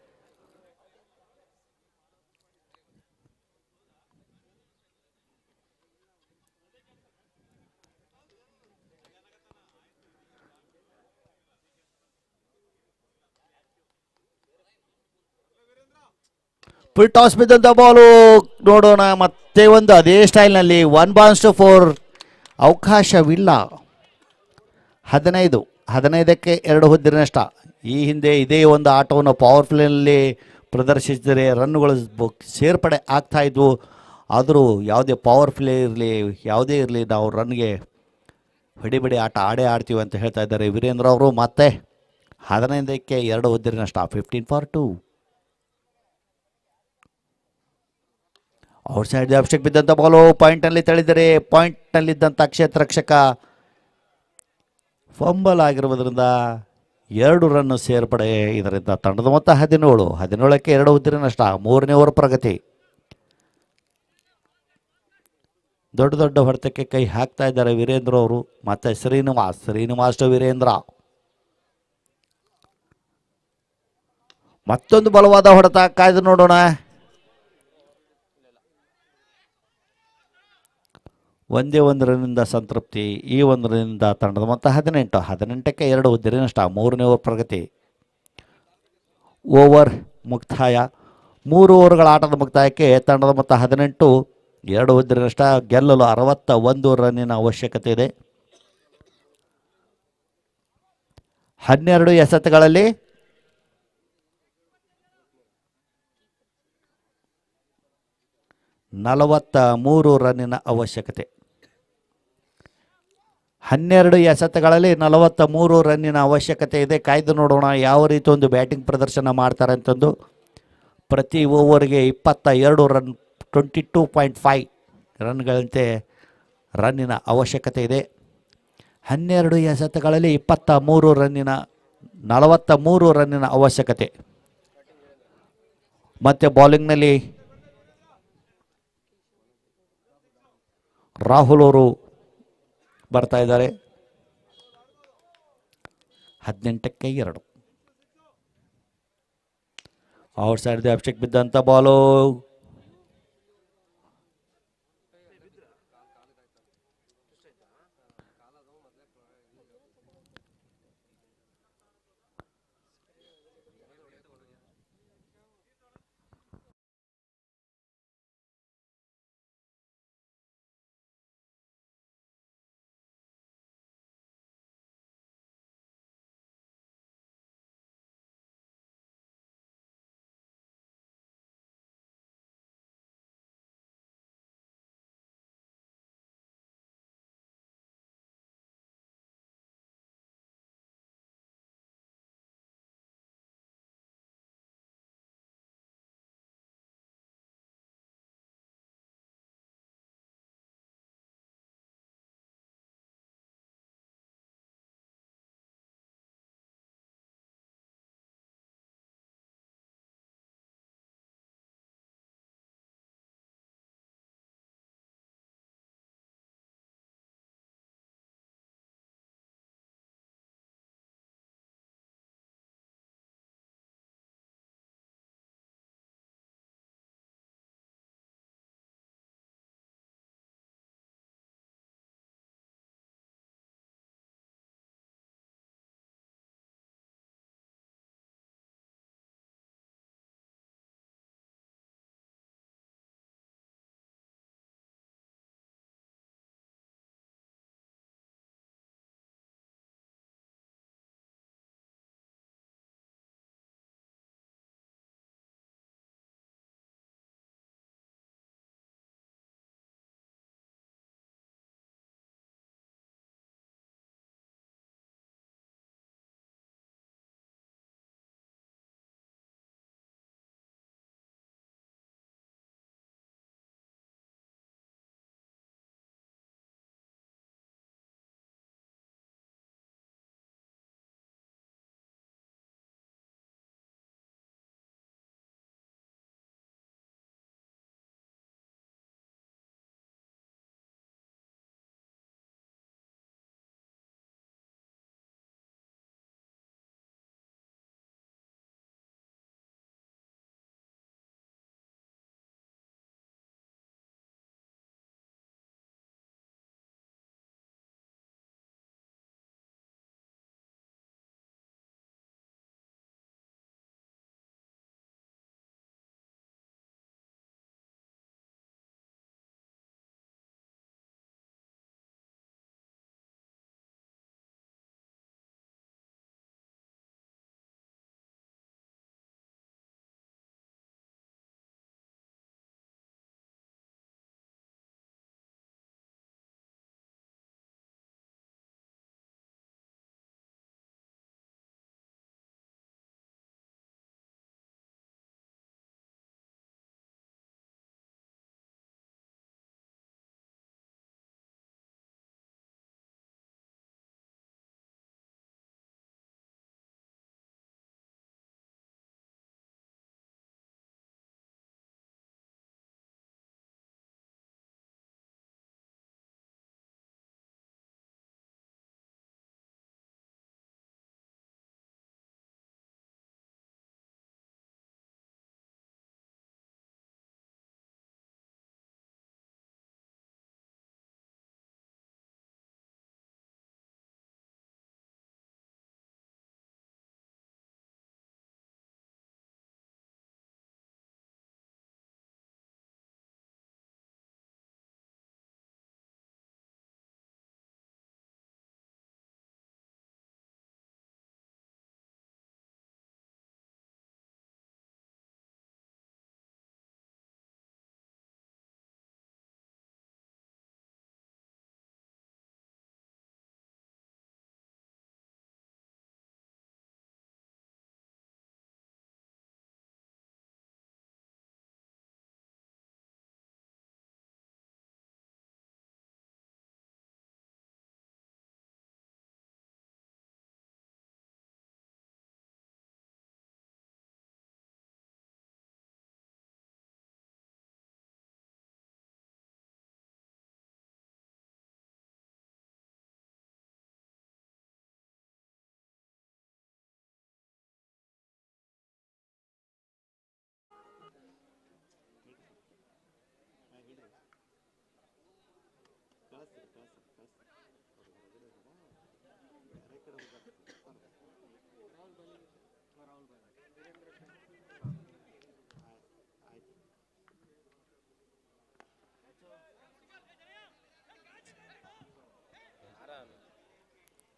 Full toss ಬಿದ್ದಂಥ ಬಾಲು ನೋಡೋಣ. ಮತ್ತೆ ಒಂದು ಅದೇ ಸ್ಟೈಲ್ನಲ್ಲಿ 1/4. ಅವಕಾಶವಿಲ್ಲ. 15ಕ್ಕೆ 2 ಹುದ್ದೆರಿ ನಷ್ಟ. ಈ ಹಿಂದೆ ಇದೇ ಒಂದು ಆಟವನ್ನು ಪವರ್ ಪ್ಲೇನಲ್ಲಿ ಪ್ರದರ್ಶಿಸಿದರೆ ರನ್ಗಳು ಸೇರ್ಪಡೆ ಆಗ್ತಾ ಇದ್ವು. ಆದರೂ ಯಾವುದೇ ಪವರ್ ಪ್ಲೇ ಇರಲಿ ಯಾವುದೇ ಇರಲಿ ನಾವು ರನ್ಗೆ ಹೊಡಿಬಡಿ ಆಟ ಆಡೇ ಆಡ್ತೀವಿ ಅಂತ ಹೇಳ್ತಾ ಇದ್ದಾರೆ ವೀರೇಂದ್ರ ಅವರು. ಮತ್ತೆ 15ಕ್ಕೆ 2 ಉದ್ದಿರಿ ನಷ್ಟ, 15-2. ಔಟ್ ಸೈಡ್ ಅಭಿಷೇಕ್ ಬಿದ್ದಂಥ ಬಾಲು ಪಾಯಿಂಟ್ನಲ್ಲಿ ತಳ್ಳಿದರೆ ಪಾಯಿಂಟ್ನಲ್ಲಿದ್ದಂಥ ಕ್ಷೇತ್ರ ರಕ್ಷಕ ಫಂಬಲ್ ಆಗಿರುವುದರಿಂದ 2 ರನ್ ಸೇರ್ಪಡೆ. ಇದರಿಂದ ತಂಡದ ಮೊತ್ತ 17ಕ್ಕೆ 2 ಉದ್ದಿರಿ ನಷ್ಟ. 3ನೇ ಓವರ್ ಪ್ರಗತಿ. ದೊಡ್ಡ ಹೊಡೆತಕ್ಕೆ ಕೈ ಹಾಕ್ತಾ ಇದ್ದಾರೆ ವೀರೇಂದ್ರ ಅವರು. ಮತ್ತೆ ಶ್ರೀನಿವಾಸ್ ಟು ವೀರೇಂದ್ರ. ಮತ್ತೊಂದು ಬಲವಾದ ಹೊಡೆತ, ಕಾಯ್ದು ನೋಡೋಣ. ಒಂದೇ 1 ರನ್ನಿಂದ ಸಂತೃಪ್ತಿ. ಈ 1 ರನ್ನಿಂದ ತಂಡದ ಮೊತ್ತ 18ಕ್ಕೆ 2 ಉದ್ದಿರಿ ನಷ್ಟ. 3ನೇ ಓವರ್ ಪ್ರಗತಿ. ಓವರ್ ಮುಕ್ತಾಯ. 3 ಓವರ್ಗಳ ಆಟದ ಮುಕ್ತಾಯಕ್ಕೆ ತಂಡದ ಮೊತ್ತ 18, 2 ಉದ್ದಿರಿ ನಷ್ಟ. ಗೆಲ್ಲಲು 61 ರನ್ನಿನ ಅವಶ್ಯಕತೆ ಇದೆ. 12 ಎಸೆತಗಳಲ್ಲಿ 43 ರನ್ನಿನ ಅವಶ್ಯಕತೆ. 12 ಎಸೆತಗಳಲ್ಲಿ 43 ರನ್ನಿನ ಅವಶ್ಯಕತೆ ಇದೆ. ಕಾಯ್ದು ನೋಡೋಣ ಯಾವ ರೀತಿ ಒಂದು ಬ್ಯಾಟಿಂಗ್ ಪ್ರದರ್ಶನ ಮಾಡ್ತಾರೆ ಅಂತಂದು. ಪ್ರತಿ ಓವರ್ಗೆ 22 ರನ್, 22.5 ರನ್ಗಳಂತೆ ರನ್ನಿನ ಅವಶ್ಯಕತೆ ಇದೆ. 12 ಎಸೆತಗಳಲ್ಲಿ 43 ರನ್ನಿನ ಅವಶ್ಯಕತೆ. ಮತ್ತು ಬೌಲಿಂಗ್ನಲ್ಲಿ ರಾಹುಲ್ ಅವರು ಬರ್ತಾ ಇದ್ದಾರೆ. 18ಕ್ಕೆ 2. ಔಟ್ ಸೈಡ್ ಅಭಿಷೇಕ್ ಬಿದ್ದಂಥ ಬಾಲು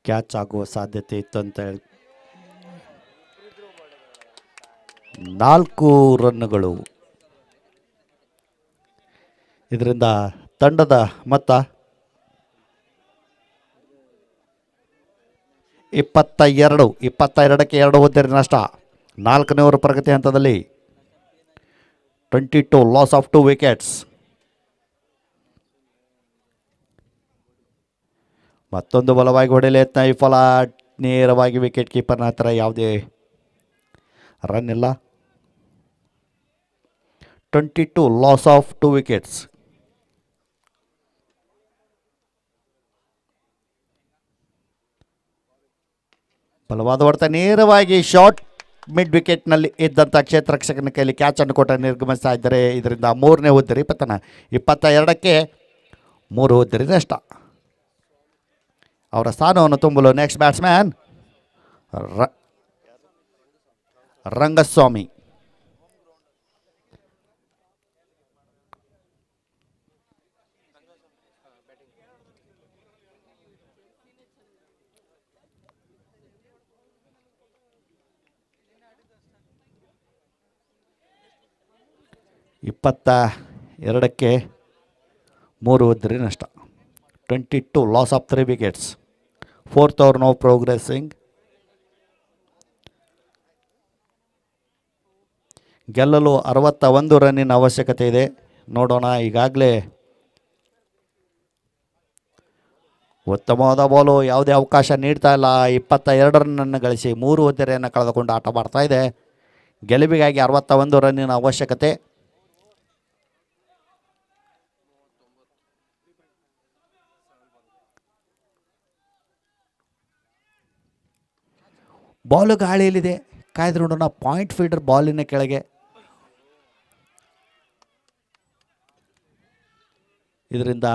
ಕ್ಯಾಚ್ ಆಗುವ ಸಾಧ್ಯತೆ ಇತ್ತು ಅಂತ ಹೇಳಿ 4 ರನ್ನುಗಳು. ಇದರಿಂದ ತಂಡದ ಮೊತ್ತ 22ಕ್ಕೆ 2 ಹುದ್ದೆಯ ನಷ್ಟ. 4ನೇ ಓವರ್ ಪ್ರಗತಿ ಹಂತದಲ್ಲಿ 22 ಲಾಸ್ ಆಫ್ 2 ವಿಕೆಟ್ಸ್. ಮತ್ತೊಂದು ಬಲವಾಗಿ ಹೊಡೆಯಲು ಯತ್ನ ವಿಫಲ. ನೇರವಾಗಿ ವಿಕೆಟ್ ಕೀಪರ್ನ ಹತ್ರ ಯಾವುದೇ ರನ್ ಇಲ್ಲ. 22 ಲಾಸ್ ಆಫ್ 2 ವಿಕೆಟ್ಸ್. ಬಲವಾದ ಹೊಡೆತ ನೇರವಾಗಿ ಶಾರ್ಟ್ ಮಿಡ್ ವಿಕೆಟ್ನಲ್ಲಿ ಇದ್ದಂಥ ಕ್ಷೇತ್ರ ರಕ್ಷಕನ ಕೈಲಿ ಕ್ಯಾಚನ್ನು ಕೊಟ್ಟ ನಿರ್ಗಮಿಸ್ತಾ ಇದ್ದಾರೆ. ಇದರಿಂದ 3ನೇ ಹುದ್ದರಿ ಪತನ. 22ಕ್ಕೆ 3 ಹುದ್ದರಿ ನಷ್ಟ. ಅವರ ಸ್ಥಾನವನ್ನು ತುಂಬಲು ನೆಕ್ಸ್ಟ್ ಬ್ಯಾಟ್ಸ್ಮ್ಯಾನ್ ರಂಗಸ್ವಾಮಿ. ಇಪ್ಪತ್ತ 2ಕ್ಕೆ 3 ಹುದ್ದರಿ ನಷ್ಟ. 22 loss of 3 wickets. 4th over no progressing. ಗೆಲ್ಲಲು 61 ರನ್ನಿನ ಅವಶ್ಯಕತೆ ಇದೆ. ನೋಡೋಣ. ಈಗಾಗಲೇ ಉತ್ತಮವಾದ ಬಾಲು, ಯಾವುದೇ ಅವಕಾಶ ನೀಡ್ತಾ ಇಲ್ಲ. 22 ರನ್ನನ್ನು ಗಳಿಸಿ 3 ಹುದ್ದೆಯನ್ನು ಕಳೆದುಕೊಂಡು ಆಟ ಮಾಡ್ತಾ ಇದೆ. ಗೆಲುವಿಗಾಗಿ 61 ರನ್ನಿನ ಅವಶ್ಯಕತೆ. ಬಾಲು ಗಾಳಿಯಲ್ಲಿದೆ. ಕಾಯ್ದು ನೋಡೋಣ. ಪಾಯಿಂಟ್ ಫೀಲ್ಡರ್ ಬಾಲಿನ ಕೆಳಗೆ. ಇದರಿಂದ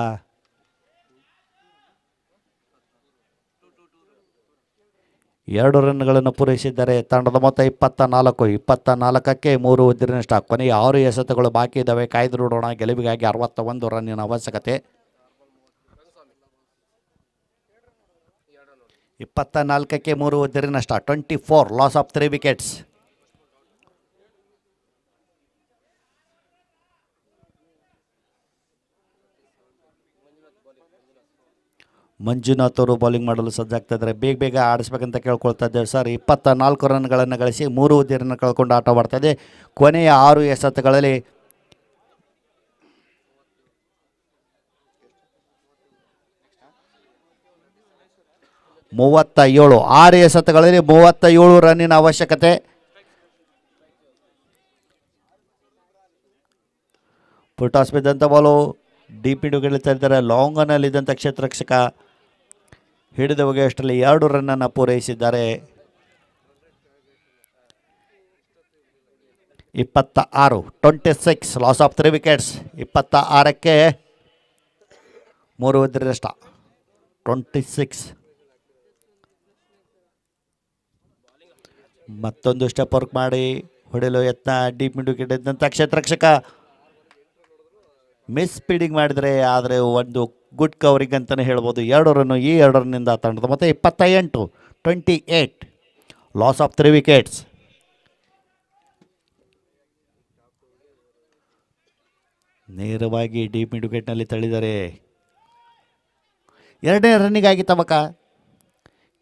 ಎರಡು ರನ್ಗಳನ್ನು ಪೂರೈಸಿದ್ದಾರೆ. ತಂಡದ ಮೊತ್ತ 24. 24ಕ್ಕೆ 3 ಹುದ್ದರಿ ನಷ್ಟ. ಕೊನೆಯ 6 ಎಸೆತಗಳು ಬಾಕಿ ಇದ್ದಾವೆ. ಕಾಯ್ದು ನೋಡೋಣ. ಗೆಲುವಿಗಾಗಿ 61 ರನ್ನಿನ ಅವಶ್ಯಕತೆ. 24ಕ್ಕೆ 3 ಹುದ್ದರಿ ನಷ್ಟ. 24 ಲಾಸ್ ಆಫ್ 3 ವಿಕೆಟ್ಸ್. ಮಂಜುನಾಥ್ ಅವರು ಬೌಲಿಂಗ್ ಮಾಡಲು ಸಜ್ಜಾಗ್ತಾ ಇದ್ದಾರೆ. ಬೇಗ ಬೇಗ ಆಡಿಸ್ಬೇಕಂತ ಕೇಳ್ಕೊಳ್ತಾ ಇದ್ದೇವೆ ಸರ್. 24 ರನ್ಗಳನ್ನು ಗಳಿಸಿ 3 ಹುದ್ದೆಯನ್ನು ಕಳ್ಕೊಂಡು ಆಟ ಮಾಡ್ತಾ ಇದೆ. ಕೊನೆಯ 6 ಎಸೆತಗಳಲ್ಲಿ 37. 6 ಎಸೆತಗಳಲ್ಲಿ 37 ರನ್ನಿನ ಅವಶ್ಯಕತೆ. ಫುಲ್ ಟಾಸ್ ಬಿದ್ದಂಥ ಬಾಲು ಡೀಪ್ ಇಂಡು ಗೆಲ್ತಾ ಇದ್ದಾರೆ. ಲಾಂಗ್ ಅನ್ನಲ್ಲಿದ್ದಂಥ ಕ್ಷೇತ್ರ ರಕ್ಷಕ ಹಿಡಿದ ಅಷ್ಟರಲ್ಲಿ 2 ರನ್ನನ್ನು ಪೂರೈಸಿದ್ದಾರೆ. 26. 26 ಲಾಸ್ ಆಫ್ 3 ವಿಕೆಟ್ಸ್. 26ಕ್ಕೆ 3 ಹುದ್ದರಿ ನಷ್ಟ. 26. ಮತ್ತೊಂದು ಸ್ಟೆಪ್ ವರ್ಕ್ ಮಾಡಿ ಹೊಡೆಯಲು ಯತ್ನ. ಡೀಪ್ ಮಿಡ್ ವಿಕೆಟ್ ಇದ್ದಂಥ ಕ್ಷೇತ್ರ ರಕ್ಷಕ ಮಿಸ್ ಸ್ಪೀಡಿಂಗ್ ಮಾಡಿದರೆ, ಆದರೆ ಒಂದು ಗುಡ್ ಕವರಿಂಗ್ ಅಂತಲೇ ಹೇಳ್ಬೋದು. 2 ರನ್ನು. ಈ 2 ರನ್ನಿಂದ ತಂಡದ ಮತ್ತೆ 28. 28 ಲಾಸ್ ಆಫ್ 3 ವಿಕೆಟ್ಸ್. ನೇರವಾಗಿ ಡೀಪ್ ಮಿಡ್ ವಿಕೆಟ್ನಲ್ಲಿ ತಳ್ಳಿದರೆ 2ನೇ ರನ್ನಿಗಾಗಿ ತವಕ.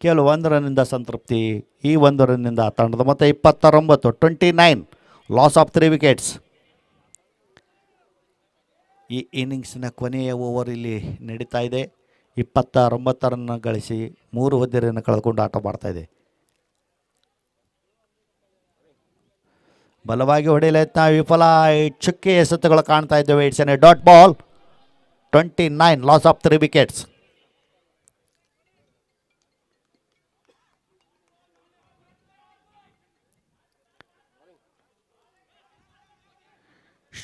ಕೇವಲ 1 ರನ್ನಿಂದ ಸಂತೃಪ್ತಿ. ಈ 1 ರನ್ನಿಂದ ತಂಡದ ಮೊತ್ತ 29. 29 ಲಾಸ್ ಆಫ್ 3 ವಿಕೆಟ್ಸ್. ಈ ಇನ್ನಿಂಗ್ಸ್ನ ಕೊನೆಯ ಓವರ್ ಇಲ್ಲಿ ನಡೀತಾ ಇದೆ. 29 ರನ್ ಗಳಿಸಿ 3 ಹುದ್ದೆಯನ್ನು ಕಳೆದುಕೊಂಡು ಆಟ ಮಾಡ್ತಾ ಇದೆ. ಬಲವಾಗಿ ಹೊಡೆಯಲು ಯತ್ನ ವಿಫಲ. ಚುಕ್ಕೆ ಎಸೆತಗಳು ಕಾಣ್ತಾ ಇದ್ದೇವೆ. It's an a dot ball. 29 loss of 3 wickets.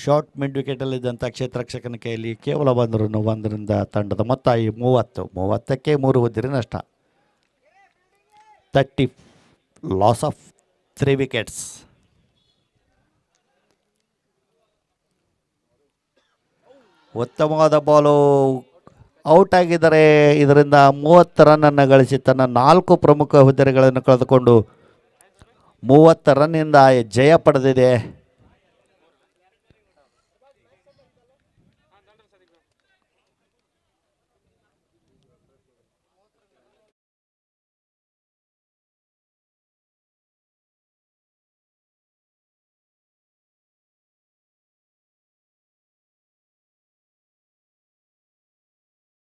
Short mid ವಿಕೆಟಲ್ಲಿದ್ದಂಥ ಕ್ಷೇತ್ರರಕ್ಷಕನ ಕೈಯಲ್ಲಿ ಕೇವಲ 1 ರನ್ನು. 1ರಿಂದ ತಂಡದ ಮೊತ್ತ 30ಕ್ಕೆ 3 ಉದ್ದಿರಿ ನಷ್ಟ. 30 ಲಾಸ್ ಆಫ್ 3 ವಿಕೆಟ್ಸ್. ಉತ್ತಮವಾದ ಬಾಲು, ಔಟ್ ಆಗಿದ್ದಾರೆ. ಇದರಿಂದ 30 ರನ್ನನ್ನು ಗಳಿಸಿ ತನ್ನ 4 ಪ್ರಮುಖ ಹುದ್ದೆಗಳನ್ನು ಕಳೆದುಕೊಂಡು 30 ರನ್ನಿಂದ ಜಯ ಪಡೆದಿದೆ.